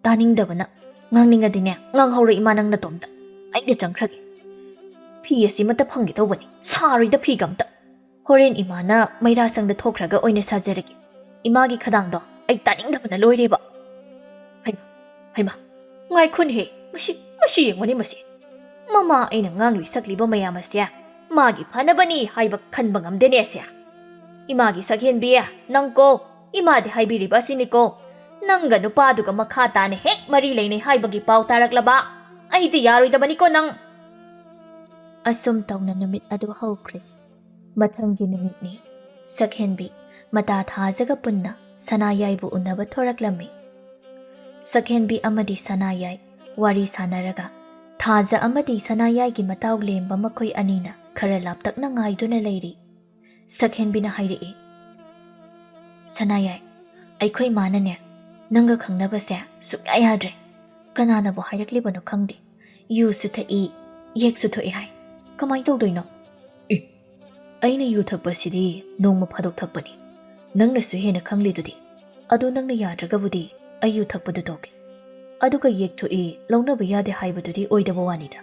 ꯇꯥꯅꯤꯡꯗꯕꯅ ꯉꯥꯡꯅꯤꯡꯉꯗꯤꯅꯦ ꯉꯥꯡꯍꯧꯔꯣ ꯏꯃꯥ ꯅꯪ ꯅꯇꯣꯝꯇ ꯑꯩꯅ ꯆꯪꯈ꯭ꯔꯒꯦ ꯐꯤ ꯑꯁꯤꯃꯇ ꯐꯪꯒꯦ ꯇꯧꯕꯅꯤ ꯁꯥꯔꯣꯏꯗ ꯐꯤꯒ ꯑꯝꯇ ꯍꯣꯔꯦꯟ ꯏꯃꯥꯅ ꯃꯩꯔꯥꯁꯪꯗ ꯊꯣꯛꯈ꯭ꯔꯒ ꯑꯣꯏꯅ ꯁꯥꯖꯔꯒꯦ ꯏꯃꯥꯒꯤ ꯈꯗꯥꯡꯗꯣ ꯑꯩ ꯇꯥꯅꯤꯡꯗꯕꯅ ꯂꯣꯏꯔꯦꯕ ꯍꯩꯃꯥ ꯉꯥꯏꯈꯣꯅꯦꯍꯦ ꯃꯁꯤ ꯌꯦꯡꯉꯨꯅꯦ ꯃꯁꯤ ꯃꯃꯥ ꯑꯩꯅ ꯉꯥꯡꯂꯤ ꯁꯛꯂꯤꯕ ꯃꯌꯥꯝ ꯑꯁꯦ ꯃꯥꯒꯤ ꯐꯅꯕꯅꯤ ꯍꯥꯏꯕ ꯈꯟꯕ ꯉꯝꯗꯦꯅꯦ ꯑꯁꯦ 이마기 ꯁꯛꯍꯦꯟꯕꯤ ꯅꯪꯀꯣ 이마ꯗꯤ ꯍꯥꯏꯕꯤꯔꯤꯕ ꯑꯁꯤꯅꯤꯀꯣ ꯅꯪꯒ ꯅꯨꯄꯥꯗꯨꯒ ꯃꯈꯥ ꯇꯥꯅ ꯍꯦꯛ ꯃꯔꯤ ꯂꯩꯅꯩ ꯍꯥꯏꯕꯒꯤ ꯄꯥꯎ ꯇꯥꯔꯛꯂꯕ ꯑꯩꯗꯤ ꯌꯥꯔꯣꯏꯗꯕꯅꯤꯀꯣ ꯅꯪ ꯑꯁꯨꯝ ꯇꯧꯅ ꯅꯨꯃꯤꯠ ꯑꯗꯨ ꯍꯧꯈ꯭ꯔꯦ ꯃꯊꯪꯒꯤ ꯅꯨꯃꯤꯠꯅꯤ ꯁꯛꯍꯦꯟꯕꯤ ꯃꯇꯥ ꯊꯥꯖꯒ ꯄꯨꯟꯅ ꯁꯅꯥꯌꯥꯏꯕꯨ ꯎꯅꯕ ꯊꯣꯔꯛꯂꯝꯃꯤ ꯁꯛꯍꯦꯟꯕꯤ ꯑꯃꯗꯤ ꯁꯅꯥꯌꯥꯏ ꯋꯥꯔꯤ ꯁꯥꯅꯔꯒ ꯊꯥꯖ ꯑꯃꯗꯤ ꯁꯅꯥꯌꯥꯏꯒꯤ ꯃꯇꯥꯎ ꯂꯦꯝꯕ ꯃꯈꯣꯏ ꯑꯅꯤꯅ ꯈꯔ ꯂꯥꯞꯇꯛꯅ ꯉꯥꯏꯗꯨꯅ ꯂꯩꯔꯤ ꯁꯛꯍꯦꯟꯕꯤꯅ ꯍꯥꯏꯔꯛꯏ ꯁꯅꯥꯌꯥꯏ ꯑꯩꯈꯣꯏ ꯃꯥꯅꯅꯦ ꯅꯪꯒ ꯈꯪꯅꯕꯁꯦ ꯁꯨꯛꯌꯥ ꯌꯥꯗ꯭ꯔꯦ ꯀꯅꯥꯅꯕꯨ ꯍꯥꯏꯔꯛꯂꯤꯕꯅꯣ ꯈꯪꯗꯦ ꯌꯨꯁꯨ ꯊꯛꯏ ꯌꯦꯛꯁꯨ ꯊꯣꯛꯏ ꯍꯥꯏ ꯀꯃꯥꯏ ꯇꯧꯗꯣꯏꯅꯣ ꯑꯩꯅ ꯌꯨ ꯊꯛꯄꯁꯤꯗꯤ ꯅꯣꯡꯃ ꯐꯥꯗꯣꯛ ꯊꯛꯄꯅꯤ ꯅꯪꯅꯁꯨ ꯍꯦꯟꯅ ꯈꯪꯂꯤꯗꯨꯗꯤ ꯑꯗꯨ ꯅꯪꯅ ꯌꯥꯗ꯭ꯔꯒꯕꯨꯗꯤ ꯑꯩ ꯌꯨ ꯊꯛꯄꯗꯨ ꯇꯣꯛꯀꯦ ꯑꯗꯨꯒ ꯌꯦꯛꯊꯣꯛꯏ ꯂꯧꯅꯕ ꯌꯥꯗꯦ ꯍꯥꯏꯕꯗꯨꯗꯤ ꯑꯣꯏꯗꯕ ꯋꯥꯅꯤꯗ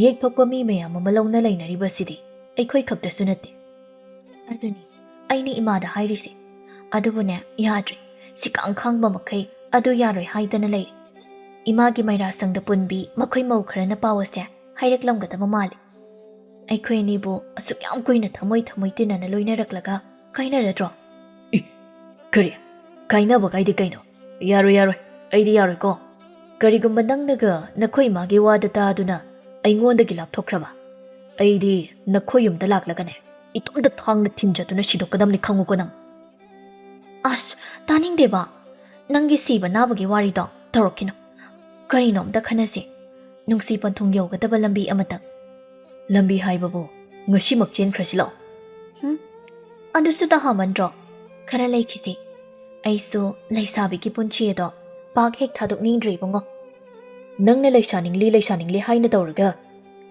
ꯌꯦꯛꯊꯣꯛꯄ ꯃꯤ ꯃꯌꯥꯝ ꯑꯃ ꯂꯧꯅ ꯂꯩꯅꯔꯤꯕꯁꯤꯗꯤ ꯑꯩꯈꯣꯏ ꯈꯛꯇꯁꯨ ꯅꯠꯇꯦ ꯑꯗꯨꯅꯤ ꯑꯩꯅ ꯏꯃꯥꯗ ꯍꯥꯏꯔꯤꯁꯦ ꯑꯗꯨꯕꯨꯅꯦ ꯌꯥꯗ꯭ꯔꯦ ꯁꯤꯀꯥꯡ ꯈꯥꯡꯕ ꯃꯈꯩ ꯑꯗꯨ ꯌꯥꯔꯣꯏ ꯍꯥꯏꯗꯅ ꯂꯩꯔꯤ ꯏꯃꯥꯒꯤ ꯃꯩꯔꯥꯁꯪꯗ ꯄꯨꯟꯕꯤ ꯃꯈꯣꯏ ꯃꯧ ꯈꯔꯅ ꯄꯥꯎ ꯑꯁꯦ ꯍꯥꯏꯔꯛꯂꯝꯒꯗꯕ ꯃꯥꯜꯂꯤ ꯑꯩꯈꯣꯏ ꯑꯅꯤꯕꯨ ꯑꯁꯨꯛ ꯌꯥꯝ ꯀꯨꯏꯅ ꯊꯃꯣꯏ ꯇꯤꯟꯅꯅ ꯂꯣꯏꯅꯔꯛꯂꯒ ꯀꯥꯏꯅꯔꯗ꯭ꯔꯣ ꯀꯔꯤ ꯀꯥꯏꯅꯕ ꯀꯥꯏꯗꯤ ꯀꯩꯅꯣ ꯌꯥꯔꯣꯏ ꯑꯩꯗꯤ ꯌꯥꯔꯣꯏꯀꯣ ꯀꯔꯤꯒꯨꯝꯕ ꯅꯪꯅꯒ ꯅꯈꯣꯏ ꯏꯃꯥꯒꯤ ꯋꯥꯗ ꯇꯥꯗꯨꯅ ꯑꯩꯉꯣꯟꯗꯒꯤ ꯂꯥꯞꯊꯣꯛꯈ꯭ꯔꯕ ꯑꯩꯗꯤ ꯅꯈꯣꯏ ꯌꯨꯝꯗ ꯂꯥꯛꯂꯒꯅꯦ ꯏꯇꯣꯝꯇ ꯊꯥꯡꯅ ꯊꯤꯟꯖꯗꯨꯅ ꯁꯤꯗꯣꯛꯀꯗꯕꯅꯤ ꯈꯪꯉꯨꯀꯣ ꯅꯪ ꯑꯁ ꯇꯥꯅꯤꯡꯗꯦꯕ ꯅꯪꯒꯤ ꯁꯤꯕ ꯅꯥꯕꯒꯤ ꯋꯥꯔꯤꯗꯣ ꯇꯧꯔꯛꯈꯤꯅꯣ ꯀꯔꯤꯅꯣ ꯑꯝꯇ ꯈꯟꯅꯁꯤ ꯅꯨꯡꯁꯤ ꯄꯟꯊꯨꯡ ꯌꯧꯒꯗꯕ ꯂꯝꯕꯤ ꯑꯃꯇꯪ ꯂꯝꯕꯤ ꯍꯥꯏꯕꯕꯨ ꯉꯁꯤꯃꯛ ꯆꯦꯟꯈ꯭ꯔꯁꯤ ꯂꯥꯛꯑꯣ ꯑꯗꯨꯁꯨ ꯇꯥꯍꯃꯟꯗ꯭ꯔꯣ ꯈꯔ ꯂꯩꯈꯤꯁꯤ ꯑꯩꯁꯨ ꯂꯩꯁꯥꯕꯤꯒꯤ ꯄꯨꯟꯁꯤ ꯑꯗꯣ ꯄꯥꯛ ꯍꯦꯛ ꯊꯥꯗꯣꯛꯅꯤꯡꯗ꯭ꯔꯦ ꯏꯕꯨꯡꯉꯣ ꯅꯪꯅ ꯂꯩꯁꯥꯅꯤꯡꯂꯤ ꯍꯥꯏꯅ ꯇꯧꯔꯒ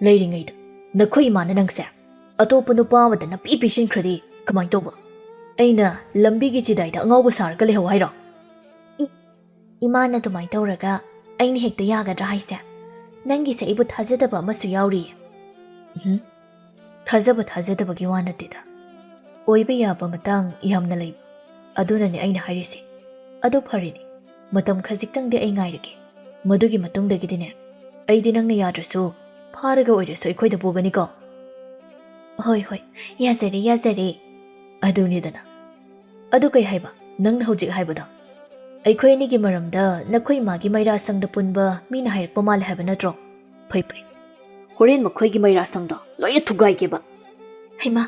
ꯂꯩꯔꯤꯉꯩꯗ ꯅꯈꯣꯏ ꯏꯃꯥꯅ ꯅꯪꯁꯦ ꯑꯇꯣꯞꯄ ꯅꯨꯄꯥ ꯑꯃꯗ ꯅꯄꯤ ꯄꯤꯁꯤꯟꯈ꯭ꯔꯗꯤ ꯀꯃꯥꯏꯅ ꯇꯧꯕ ꯑꯩꯅ ꯂꯝꯕꯤꯒꯤ ꯆꯤꯗꯥꯏꯗ ꯑꯉꯥꯎꯕ ꯁꯥꯔꯒ ꯂꯩꯍꯧ ꯍꯥꯏꯔꯣ ꯏꯃꯥꯅ ꯑꯗꯨꯃꯥꯏꯅ ꯇꯧꯔꯒ ꯑꯩꯅ ꯍꯦꯛꯇ ꯌꯥꯒꯗ꯭ꯔꯥ ꯍꯥꯏꯁꯦ ꯅꯪꯒꯤꯁꯦ ꯑꯩꯕꯨ ꯊꯥꯖꯗꯕ ꯑꯃꯁꯨ ꯌꯥꯎꯔꯤꯌꯦ ꯊꯥꯖꯗꯕꯒꯤ ꯋꯥ ꯅꯠꯇꯦꯗ ꯑꯣꯏꯕ ꯌꯥꯕ ꯃꯇꯥꯡ ꯌꯥꯝꯅ ꯂꯩꯕ ꯑꯗꯨꯅꯅꯦ ꯑꯩꯅ ꯍꯥꯏꯔꯤꯁꯦ ꯑꯗꯨ ꯐꯔꯦꯅꯦ ꯃꯇꯝ ꯈꯖꯤꯛꯇꯪꯗꯤ ꯑꯩ ꯉꯥꯏꯔꯒꯦ ꯃꯗꯨꯒꯤ ꯃꯇꯨꯡꯗꯒꯤꯗꯤꯅꯦ ꯑꯩꯗꯤ ꯅꯪꯅ ꯌꯥꯗ꯭ꯔꯁꯨ ꯐꯥꯔꯒ ꯑꯣꯏꯔꯁꯨ ꯑꯩꯈꯣꯏꯗ ꯄꯨꯒꯅꯤꯀꯣ ꯍꯣꯏ ꯌꯥꯖꯔꯦ ꯑꯗꯨꯅꯤꯗꯅ ꯑꯗꯨ ꯀꯩ ꯍꯥꯏꯕ ꯅꯪꯅ ꯍꯧꯖꯤꯛ ꯍꯥꯏꯕꯗꯣ ꯑꯩꯈꯣꯏ ꯑꯅꯤꯒꯤ ꯃꯔꯝꯗ ꯅꯈꯣꯏ ꯏꯃꯥꯒꯤ ꯃꯩꯔꯥꯁꯪꯗ ꯄꯨꯟꯕ ꯃꯤꯅ ꯍꯥꯏꯔꯛꯄ ꯃꯥꯜꯂꯦ ꯍꯥꯏꯕ ꯅꯠꯇ꯭ꯔꯣ ꯐꯩ ꯍꯣꯔꯦꯟ ꯃꯈꯣꯏꯒꯤ ꯃꯩꯔꯥꯁꯪꯗꯣ ꯂꯣꯏꯅ ꯊꯨꯒꯥꯏꯒꯦꯕ ꯍꯩꯃꯥ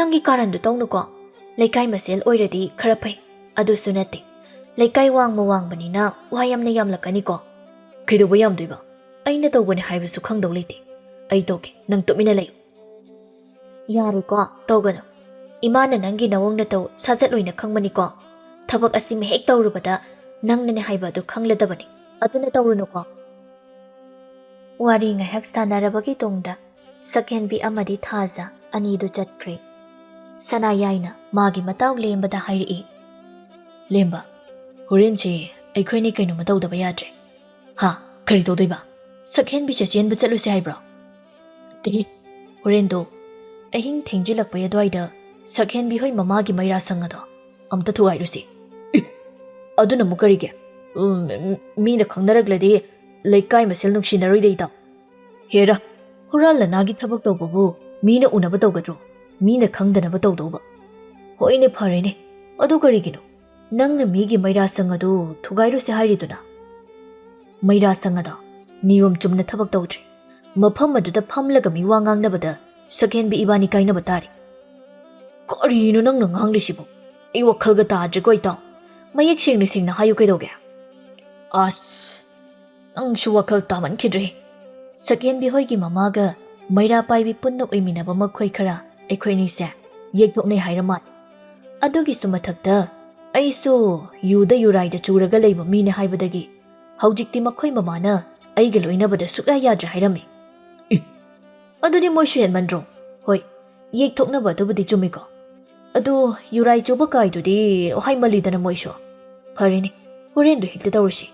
ꯅꯪꯒꯤ ꯀꯥꯔꯟꯗꯨ ꯇꯧꯅꯨꯀꯣ ꯂꯩꯀꯥꯏ ꯃꯁꯦꯜ ꯑꯣꯏꯔꯗꯤ ꯈꯔ ꯐꯩ ꯑꯗꯨꯁꯨ ꯅꯠꯇꯦ ꯂꯩꯀꯥꯏ ꯋꯥꯡꯕꯅꯤꯅ ꯋꯥ ꯌꯥꯝꯅ ꯌꯥꯝꯂꯛꯀꯅꯤꯀꯣ ꯀꯩꯗꯧꯕ ꯌꯥꯝꯗꯣꯏꯕ ꯑꯩꯅ ꯇꯧꯕꯅꯦ ꯍꯥꯏꯕꯁꯨ ꯈꯪꯗꯧ ꯂꯩꯇꯦ ꯑꯩ ꯇꯧꯒꯦ ꯅꯪ ꯇꯨꯃꯤꯟꯅ ꯂꯩꯌꯨ ꯌꯥꯔꯣꯏꯀꯣ ꯇꯧꯒꯅꯨ ꯏꯃꯥꯅ ꯅꯪꯒꯤ ꯅꯑꯣꯡ ꯅꯇꯧ ꯁꯥꯖꯠ ꯂꯣꯏꯅ ꯈꯪꯕꯅꯤꯀꯣ ꯊꯕꯛ ꯑꯁꯤꯃ ꯍꯦꯛ ꯇꯧꯔꯨꯕꯗ ꯅꯪꯅꯅꯦ ꯍꯥꯏꯕ ꯑꯗꯨ ꯈꯪꯂꯗꯕꯅꯤ ꯑꯗꯨꯅ ꯇꯧꯔꯨꯅꯨꯀꯣ ꯋꯥꯔꯤ ꯉꯥꯏꯍꯥꯛ ꯁꯥꯟꯅꯔꯕꯒꯤ ꯇꯨꯡꯗ ꯁꯛꯍꯦꯟꯕꯤ ꯑꯃꯗꯤ ꯊꯥꯖ ꯑꯅꯤꯗꯨ ꯆꯠꯈ꯭ꯔꯦ ꯁꯅꯥꯌꯥꯏꯅ ꯃꯥꯒꯤ ꯃꯇꯥꯎ ꯂꯦꯝꯕꯗ ꯍꯥꯏꯔꯛꯏ ꯂꯦꯝꯕ ꯍꯣꯔꯦꯟꯁꯦ ꯑꯩꯈꯣꯏꯅꯤ ꯀꯩꯅꯣꯝꯃ ꯇꯧꯗꯕ ꯌꯥꯗ꯭ꯔꯦ ꯀꯔꯤ ꯇꯧꯗꯣꯏꯕ ꯁꯛꯍꯦꯟꯕꯤꯁꯦ ꯆꯦꯟꯕ ꯆꯠꯂꯨꯁꯦ ꯍꯥꯏꯕ꯭ꯔꯣ ꯍꯣꯔꯦꯟꯗꯣ ꯑꯍꯤꯡ ꯊꯦꯡꯖꯤꯜꯂꯛꯄꯩ ꯑꯗꯨꯋꯥꯏꯗ ꯁꯛꯍꯦꯟꯕꯤ ꯍꯣꯏ ꯃꯃꯥꯒꯤ ꯃꯩꯔꯥꯁꯪ ꯑꯗꯣ ꯑꯝꯇ ꯊꯨꯒꯥꯏꯔꯨꯁꯤ ꯑꯗꯨꯅ ꯑꯃꯨꯛ ꯀꯔꯤꯒꯤ ꯃꯤꯅ ꯈꯪꯅꯔꯛꯂꯗꯤ ꯂꯩꯀꯥꯏ ꯃꯁꯦꯜ ꯅꯨꯡꯁꯤꯅꯔꯣꯏꯗꯩꯗ ꯍꯦꯔ ꯍꯨꯔꯥꯟ ꯂꯅꯥꯒꯤ ꯊꯕꯛ ꯇꯧꯕꯕꯨ ꯃꯤꯅ ꯎꯅꯕ ꯇꯧꯒꯗ꯭ꯔꯣ ꯃꯤꯅ ꯈꯪꯗꯅꯕ ꯇꯧꯗꯧꯕ ꯍꯣꯏꯅꯦ ꯐꯔꯦꯅꯦ ꯑꯗꯨ ꯀꯔꯤꯒꯤꯅꯣ ꯅꯪꯅ ꯃꯤꯒꯤ ꯃꯩꯔꯥꯁꯪ ꯑꯗꯨ ꯊꯨꯒꯥꯏꯔꯨꯁꯦ ꯍꯥꯏꯔꯤꯗꯨꯅ ꯃꯩꯔꯥꯁꯪ ꯑꯗꯣ ꯅꯤꯌꯣꯝ ꯆꯨꯝꯅ ꯊꯕꯛ ꯇꯧꯗ꯭ꯔꯤ ꯃꯐꯝ ꯑꯗꯨꯗ ꯐꯝꯂꯒ ꯃꯤ ꯋꯥ ꯉꯥꯡꯅꯕꯗ ꯁꯛꯍꯦꯟꯕꯤ ꯏꯕꯥꯅꯤ ꯀꯥꯏꯅꯕ ꯇꯥꯔꯦ ꯀꯔꯤꯅꯣ ꯅꯪꯅ ꯉꯥꯡꯂꯤꯁꯤꯕꯨ ꯑꯩ ꯋꯥꯈꯜꯒ ꯇꯥꯗ꯭ꯔꯦꯀꯣ ꯏꯇꯥꯎ ꯃꯌꯦꯛ ꯁꯦꯡꯅ ꯍꯥꯏꯌꯨ ꯀꯩꯗꯧꯒꯦ ꯑꯁ ꯅꯪꯁꯨ ꯋꯥꯈꯜ ꯇꯥꯃꯟꯈꯤꯗ꯭ꯔꯦ ꯁꯛꯍꯦꯟꯕꯤ ꯍꯣꯏꯒꯤ ꯃꯃꯥꯒ ꯃꯩꯔꯥ ꯄꯥꯏꯕꯤ ꯄꯨꯟꯅ ꯑꯣꯏꯃꯤꯟꯅꯕ ꯃꯈꯣꯏ ꯈꯔ ꯑꯩꯈꯣꯏꯅꯤꯁꯦ ꯌꯦꯛꯊꯣꯛꯅꯩ ꯍꯥꯏꯔ ꯃꯥꯜꯂꯦ ꯑꯗꯨꯒꯤꯁꯨ ꯃꯊꯛꯇ ꯑꯩꯁꯨ ꯌꯨꯗ ꯌꯨꯔꯥꯏꯗ ꯆꯨꯔꯒ ꯂꯩꯕ ꯃꯤꯅꯦ ꯍꯥꯏꯕꯗꯒꯤ ꯍꯧꯖꯤꯛꯇꯤ ꯃꯈꯣꯏ ꯃꯃꯥꯅ ꯑꯩꯒ ꯂꯣꯏꯅꯕꯗ ꯁꯨꯛꯌꯥ ꯌꯥꯗ꯭ꯔꯦ ꯍꯥꯏꯔꯝꯃꯤ ꯑꯗꯨꯗꯤ ꯃꯣꯏꯁꯨ ꯍꯦꯟꯃꯟꯗ꯭ꯔꯣ ꯍꯣꯏ ꯌꯦꯛꯊꯣꯛꯅꯕ ꯑꯗꯨꯕꯨꯗꯤ ꯆꯨꯝꯃꯤꯀꯣ ꯑꯗꯨ ꯌꯨꯔꯥꯏ ꯆꯨꯕ ꯀꯥꯏꯗꯨꯗꯤ ꯍꯥꯏꯃꯜꯂꯤꯗꯅ ꯃꯣꯏꯁꯨ ꯐꯔꯦꯅꯦ ꯍꯣꯔꯦꯟꯗꯣ ꯍꯦꯛꯇ ꯇꯧꯔꯁꯤ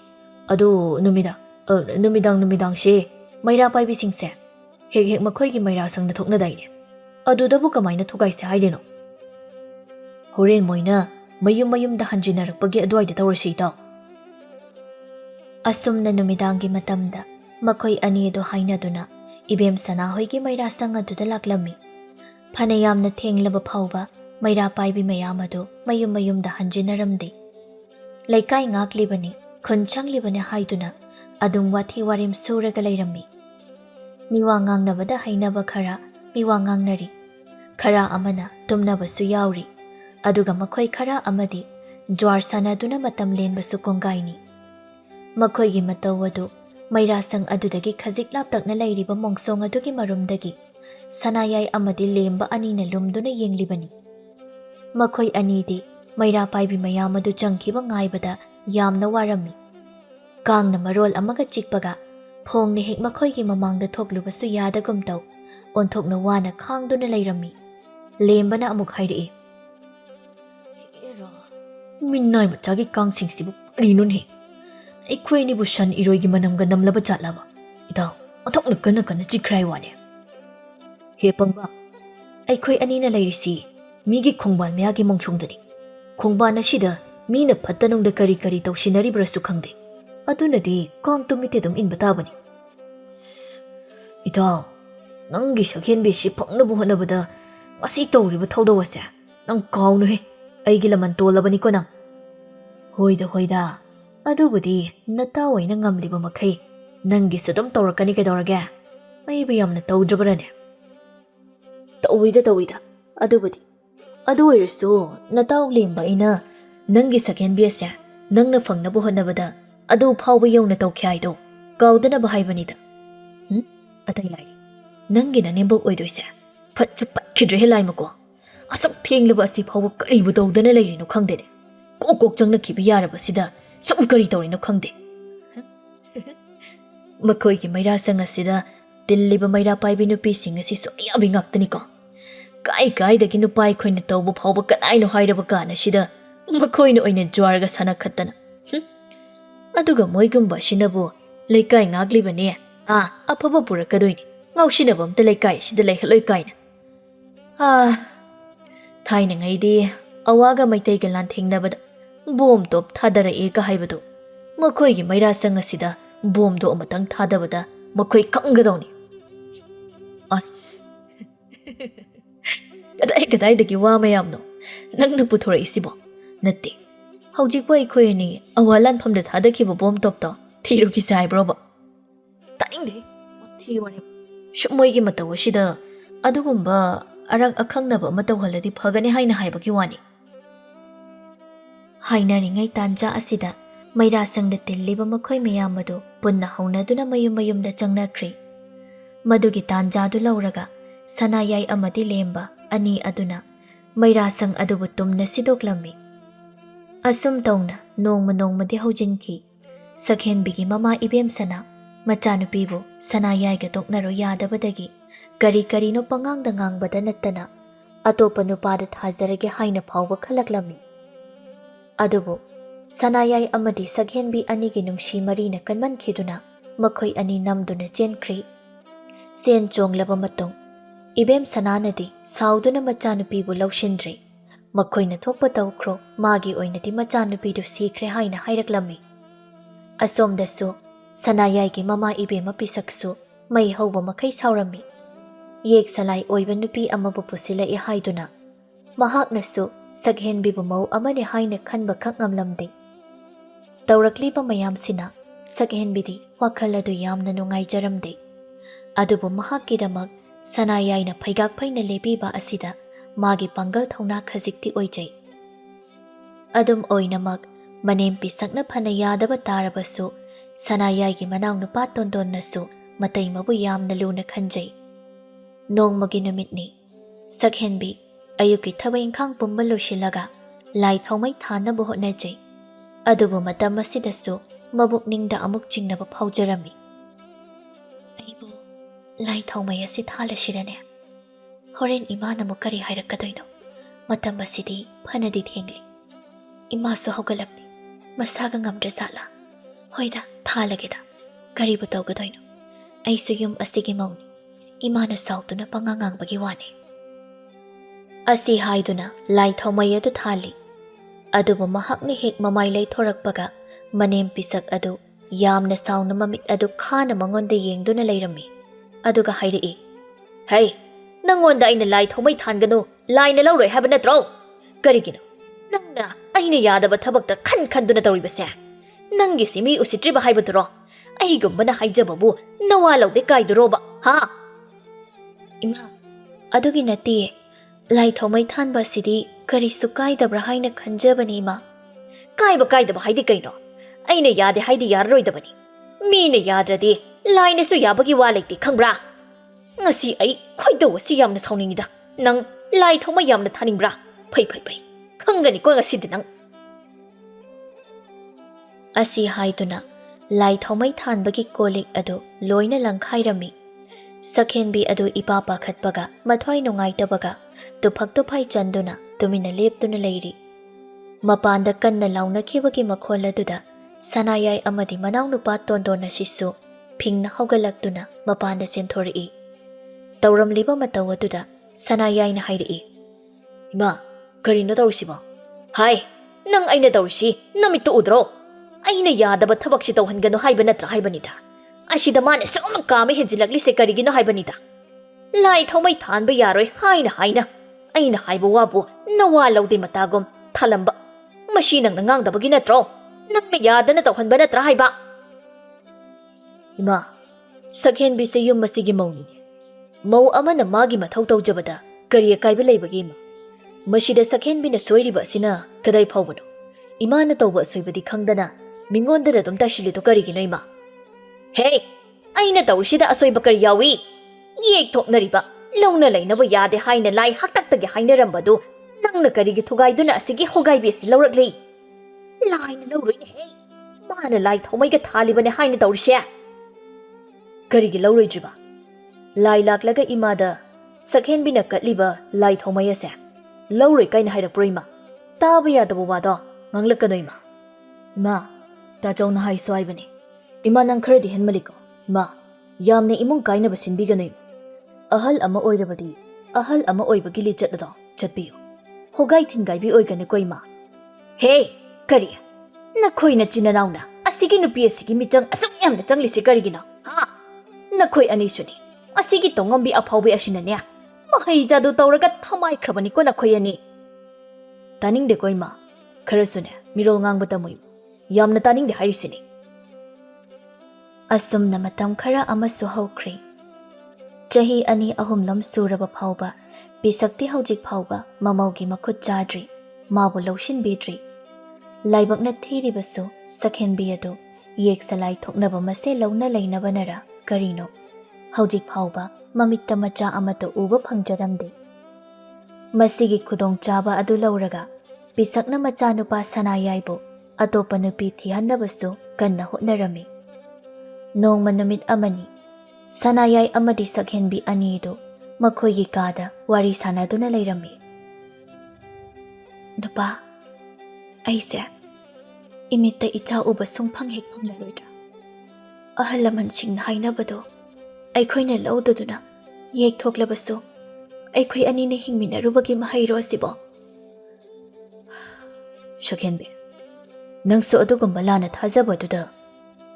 ꯑꯗꯨ ꯅꯨꯃꯤꯗꯥꯡꯁꯦ ꯃꯩꯔꯥ ꯄꯥꯏꯕꯤꯁꯤꯡꯁꯦ ꯍꯦꯛ ꯃꯈꯣꯏꯒꯤ ꯃꯩꯔꯥꯁꯪꯗ ꯊꯣꯛꯅꯗꯥꯏꯅꯦ ꯑꯗꯨꯗꯕꯨ ꯀꯃꯥꯏꯅ ꯊꯨꯒꯥꯏꯁꯦ ꯍꯥꯏꯔꯤꯅꯣ ꯍꯣꯔꯦꯟ ꯃꯣꯏꯅ ꯃꯌꯨꯝꯗ ꯍꯟꯖꯤꯟꯅꯔꯛꯄꯒꯤ ꯑꯗꯨꯋꯥꯏꯗ ꯇꯧꯔꯁꯤ ꯏꯇꯥꯎ ꯑꯁꯨꯝꯅ ꯅꯨꯃꯤꯗꯥꯡꯒꯤ ꯃꯇꯝꯗ ꯃꯈꯣꯏ ꯑꯅꯤ ꯑꯗꯨ ꯍꯥꯏꯅꯗꯨꯅ ꯏꯕꯦꯝ ꯁꯅꯥꯍꯣꯏꯒꯤ ꯃꯩꯔꯥꯁꯪ ꯑꯗꯨꯗ ꯂꯥꯛꯂꯝꯃꯤ ꯐꯅ ꯌꯥꯝꯅ ꯊꯦꯡꯂꯕ ꯐꯥꯎꯕ ꯃꯩꯔꯥ ꯄꯥꯏꯕꯤ ꯃꯌꯥꯝ ꯑꯗꯨ ꯃꯌꯨꯝꯗ ꯍꯟꯖꯤꯟꯅꯔꯝꯗꯦ ꯂꯩꯀꯥꯏ ꯉꯥꯛꯂꯤꯕꯅꯤ ꯈꯨꯟ ꯆꯪꯂꯤꯕꯅꯤ ꯍꯥꯏꯗꯨꯅ ꯑꯗꯨꯝ ꯋꯥꯊꯤ ꯋꯥꯔꯦꯝ ꯁꯨꯔꯒ ꯂꯩꯔꯝꯃꯤ ꯃꯤꯋꯥ ꯉꯥꯡꯅꯕꯗ ꯍꯩꯅꯕ ꯈꯔ ꯃꯤꯋꯥ ꯉꯥꯡꯅꯔꯤ ꯈꯔ ꯑꯃꯅ ꯇꯨꯝꯅꯕꯁꯨ ꯌꯥꯎꯔꯤ ꯑꯗꯨꯒ ꯃꯈꯣꯏ ꯈꯔ ꯑꯃꯗꯤ ꯖ꯭ꯋꯥꯔ ꯁꯥꯟꯅꯗꯨꯅ ꯃꯇꯝ ꯂꯦꯟꯕꯁꯨ ꯀꯣꯡꯒꯥꯏꯅꯤ ꯃꯈꯣꯏꯒꯤ ꯃꯇꯧ ꯑꯗꯨ ꯃꯩꯔꯥꯁꯪ ꯑꯗꯨꯗꯒꯤ ꯈꯖꯤꯛ ꯂꯥꯞꯇꯛꯅ ꯂꯩꯔꯤꯕ ꯃꯣꯡꯁꯣꯡ ꯑꯗꯨꯒꯤ ꯃꯔꯨꯝꯗꯒꯤ ꯁꯅꯥꯌꯥꯏ ꯑꯃꯗꯤ ꯂꯦꯝꯕ ꯑꯅꯤꯅ ꯂꯨꯝꯗꯨꯅ ꯌꯦꯡꯂꯤꯕꯅꯤ ꯃꯈꯣꯏ ꯑꯅꯤꯗꯤ ꯃꯩꯔꯥ ꯄꯥꯏꯕꯤ ꯃꯌꯥꯝ ꯑꯗꯨ ꯆꯪꯈꯤꯕ ꯉꯥꯏꯕꯗ ꯌꯥꯝꯅ ꯋꯥꯔꯝꯃꯤ ꯀꯥꯡꯅ ꯃꯔꯣꯜ ꯑꯃꯒ ꯆꯤꯛꯄꯒ ꯐꯣꯡꯅ ꯍꯦꯛ ꯃꯈꯣꯏꯒꯤ ꯃꯃꯥꯡꯗ ꯊꯣꯛꯂꯨꯕꯁꯨ ꯌꯥꯗꯒꯨꯝ ꯇꯧ ꯑꯣꯟꯊꯣꯛꯅ ꯋꯥꯅ ꯈꯥꯡꯗꯨꯅ ꯂꯩꯔꯝꯃꯤ ꯂꯦꯝꯕꯅ ꯑꯃꯨꯛ ꯍꯥꯏꯔꯛꯏ Minnai machagi kangsingsibu rinun he. Aikhoi ni bu shan iroigi manamga namlaba chatlaba. Itaw, athokna kana chikrai wane. He pangba. Aikhoi anina lairisi migi khongbal meyagi mongchungdani. Khongbana sida mina phattanungda kari tawsinari brasu khangde. Adunadi kang tumite dum inba tabani. Itaw, nangi sakhenbe si phangnabu honabada asi tawriba thawdawase. Nang kaunu he. Aigi laman tolabani ko nang. Hoida. Adubudi natawai na ngamliba makai. Nangi sudum tawrakani kaidawrage. Aiba yamna tawdrabarane. Tawida. Adubudi. Adu oirasu nataw lemba ina nangi sakhenbe ase. Nangna phangnabu honabada adu phawba yawna tawkhyaido. Kawdanaba haibanida. Atai lai. Nangi na nembok oidoise. Phatchu patkidre he lai mako. Asok thenglaba asi phawba karibu tawdana lairino khangdene. Kok changna khibi yarabasida sum kari tawrino khangde. Makoi ki maira sang asida dilliba maira paibi nupi sing asi soya bingaktani ko. Kai dagi nupai khoina tawbu phawba kanai no hairaba kana sida makoi no oina jwarga sana khattana. Aduga moigumba sinabu leikai ngaglibane. Afaba purakadoini. Ngausinaba amta leikai sida leihaloi kaina. Thaina ngaidi awaga maitai ga lan thengnabada bom top thadara eka haibado. Makoi gi maira sang asida bom do amatang thadabada makoi kanggadawni. Kadai dagi wa mayamno nangna puthora isibo natte hawjikwa aikhoi ani awalan phamda thadakhiba bom top to thiru ki sai broba taingde thi wani shumoi gi mataw asida adugumba arang akhangnaba matawhaladi phagani haina haibaki wani hainaringai tanja asida maira sangda tilliba makhoi mayam adu punna haunaduna mayum changnakhri madugi tanja du lauraga sanayai amadi lemba ani aduna maira sang adubu tumna sidoklammi asum tawna nongmadi haujinki sakhenbigi mama ibem sana machanupibu sanayai ga toknaro yadabadagi kari no pangangda ngangbada nattana atopa nupada thazarage haina phawba khalaklammi adubu sanayai amadi sakhenbi anigi nungshi marina kanman khiduna makhoi ani namduna chenkri sen chonglaba matong ibem sananadi sauduna machanupibu lawshindre makhoina thokpa tawkhro magi oinadi machanupidu sikhre haina hairaklammi asomdasu sanayai gi mama ibema pisaksu mai hauba makai saurammi yek salai oiba nupi amabu pusila I haiduna mahaknasu sakhenbibu mau amane haina khanba khangamlamde tawrakliba mayamsina sakhenbidi wakhaladu yamna nungai jaramde adubu mahakkidamak sanayai na phaigak phaina lebiba asida magi pangal thauna khajikti oijai adum oinamak manem pisakna phana yadaba tarabasu sanayai gi manaw nupa tondon nasu matai mabu yamna luna khanjai nongmagi numitni sakhenbi ayuki thabai ingkhang pumba losilaga lai thaumai thanabu hotnajai adubu matam asidasu mabukningda amuk chingnaba phaujarami aibu lai thaumai asi thalashirane horen imana mukari hairakadoino matam asidi phanadi thengli imasu hogalapni masaga ngamdra sala hoida thalageda karibu tawgadoino aisu yum asigi mauni imana sautuna pangangangbagi wani asi haiduna lai thaumai adu thali adubu mahakni hek mamai lai thorakpaga manem pisak adu yamna sauna mamit adu khana mangonda yengduna lairami aduga hairi hey nangonda aina lai thaumai thanganu laina lauroi haba natro karigino nangna aina yadaba thabakta khanduna tawribase nangi simi usitriba haibaduro aigumbana haijababu nawalaude kaidoroba ha ima adugi nati lai thaumai thanba sidi kari sukai dabra haina khanjabani ima kaidaba haidi kaino aina yade haidi yarroidabani mine yadradi laina su yabagi walaiti khangbra ngasi ai khoidaw asi yamna sauningida nang lai thaumai yamna thaningbra phai khangani ko ngasi dinang asi haiduna lai thaumai thanbagi kolik adu loina langkhairami sakhenbi adu ipapa khatpaga mathoi nungai tabaga tuphak tuphai chanduna tumina leptuna leiri Mapanda kanna launakibagi makhol aduda sanayay amadi manawnupa tondon asisu phingna haugalakduna mapanda senthori. Tauramliba mataw aduda sanayay na hairi. Ima, karino tawsiba? Hai, nang aina tawsi, namito udro. Aina yadaba thabaksi tawhangano haiba natra haibanida. Asida mana sumang kami henjilagli se karigino haibanida. Lai thawmai thanba yaroi haina. Aina haiba wabu nawalaw de matagom thalamba. Masi nang nangang natro. Nang mayada na tawhanba natra haiba. Ima, sakhen bise yung masigi mauni. Mau ama na magi mathaw tawjabada kariya kaiba laibagi ima. Masida sakhen bina soiriba sina kaday phawbano. Ima na tawba soibadi khangdana mingonda da dum tashilito karigino ima. Hey, aina tawsida asoiba kari yawi. Yek thoknariba launa lainaba yade haina lai haktaktage hainarambadu nangna karigi thugaiduna asigi hogaibi asi lawrakli. Laina lawroine hey. Mana lai thawmaiga thalibane haina tawrise. Karigi lawroidriba. Lai laklaga imada sakhen bina katliba lai thawmai ase. Lawroi kaina hairakpro ima. Taba yadaba wado nganglakano ima. Ima, tachawna hai soaibane. Ima nang kharadi henmaliko. Ma, yamne imong kaina basinbigano ima. Ahal ama oirabadi, ahal ama oibagi li chatado, chatbiyo. Hogai thingaibi oigane ko ima. Hey, kari. Nakhoi na chinanauna. Asigi nupi asigi michang asuk yamna changlisi karigino. Ha? Nakhoi anisuni. Asigi tongambi aphawbi asinanya. Mahai jadu tawraga thamai khrabani ko nakhoi ani. Taning de ko ima. Kharasune, mirol ngang batamoy. Yamna taning de hairisini. Asum na matam khara ama suhawkri. Chahi ani ahumlam suraba phawba, bisakti haujik phawba, mamawgi makhut chadri, mabu lawshin bidri. Laibak na thiri basu, sakhen biyado, yek salai thoknaba mase lawna lainaba nara, karino. Haujik phawba, mamitta macha amata uba phangjaramde. Masigi khudong chaba adu lawraga, bisakna macha nupa sanayaybo, atopa nupi thihannabasu, kanna hotnarami. Nong manumit amani, sanayay amadi sakhen bi anido, makhoygi kada wari sanaduna lairami. Nupa, aise, imitta icha uba sungphang hek phanglaroidra. Ahalaman singna hainabado, aikhoina lawduduna, yek thoklabasu, aikhoi anina hingminarubagi mahairo asibo. Sakhen bi, nangso adugumba lana thajabaduda,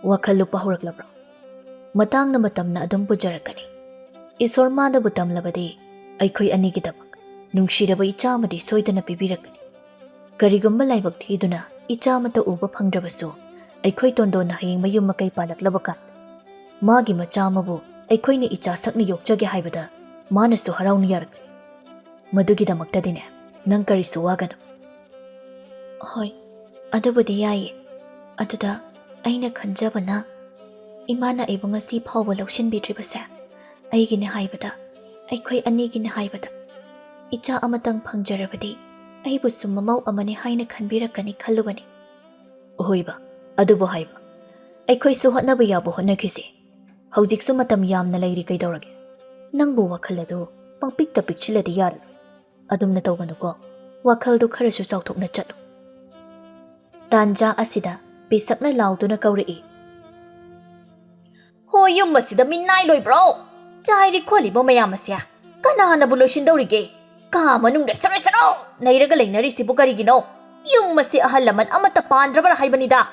wakhal lupa huraklabro. Matang na matam na adum pujarakani. Isor mana butam labadi, aikhoi anigi dabak, nungshiraba ichamadi soidana pibirakani. Karigumba laibak thiduna, ichamata uba phangdrabasu, aikhoi tondo na hayeng mayum makai palaklabakat. Magi machamabu, aikhoi ni ichasakni yokjage haibada, manasu harawni yarakani. Madugi damaktadine, nang karisu wagano. Hoi, adubudi yaye, aduda, aina khanjabana, Imana ay ngasi phawba lawshin bidribase. Aigine haibada, aikhoi anigine haibada. Icha amatang phangjarabadi, aibu sumamaw amani haina khanbirakani khallubani. Hoiba, adubo haiba. Aikhoi su hotnaba yabu hotnakisi. Haujik su matam yamna lairi kaidawrage. Nangbu wakhalladu, pangpikta pikchiladi yar. Adumna tawganu ko, wakhaldu kharasu sauthokna chatu. Tanja asida, bisakna lauduna kawri. Hoi yung masida minay loy bro. Chayri kholi bo mayamasya. Kanana bulo shindawrige. Kama nung saro. Nairagalay na risibo karigino. Yung masi ahalaman amata pandrabar haibanida.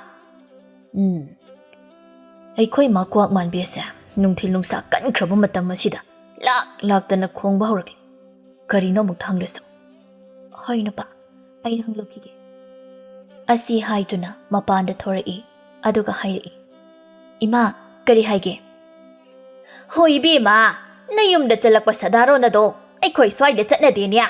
Ay ko'y makuwak man biyasa. Nung tilnong sa kan krabo matam masida. Lak na khong bahurag. Karino muthang luso. Hoy na pa. Ay hanglokige. Asi haitu na mapanda thorai. Aduga hairi. Ima. Kari haige. Hoi bima, nayumda chalakpa sadaro na do, aikhoi swayda chatna denya.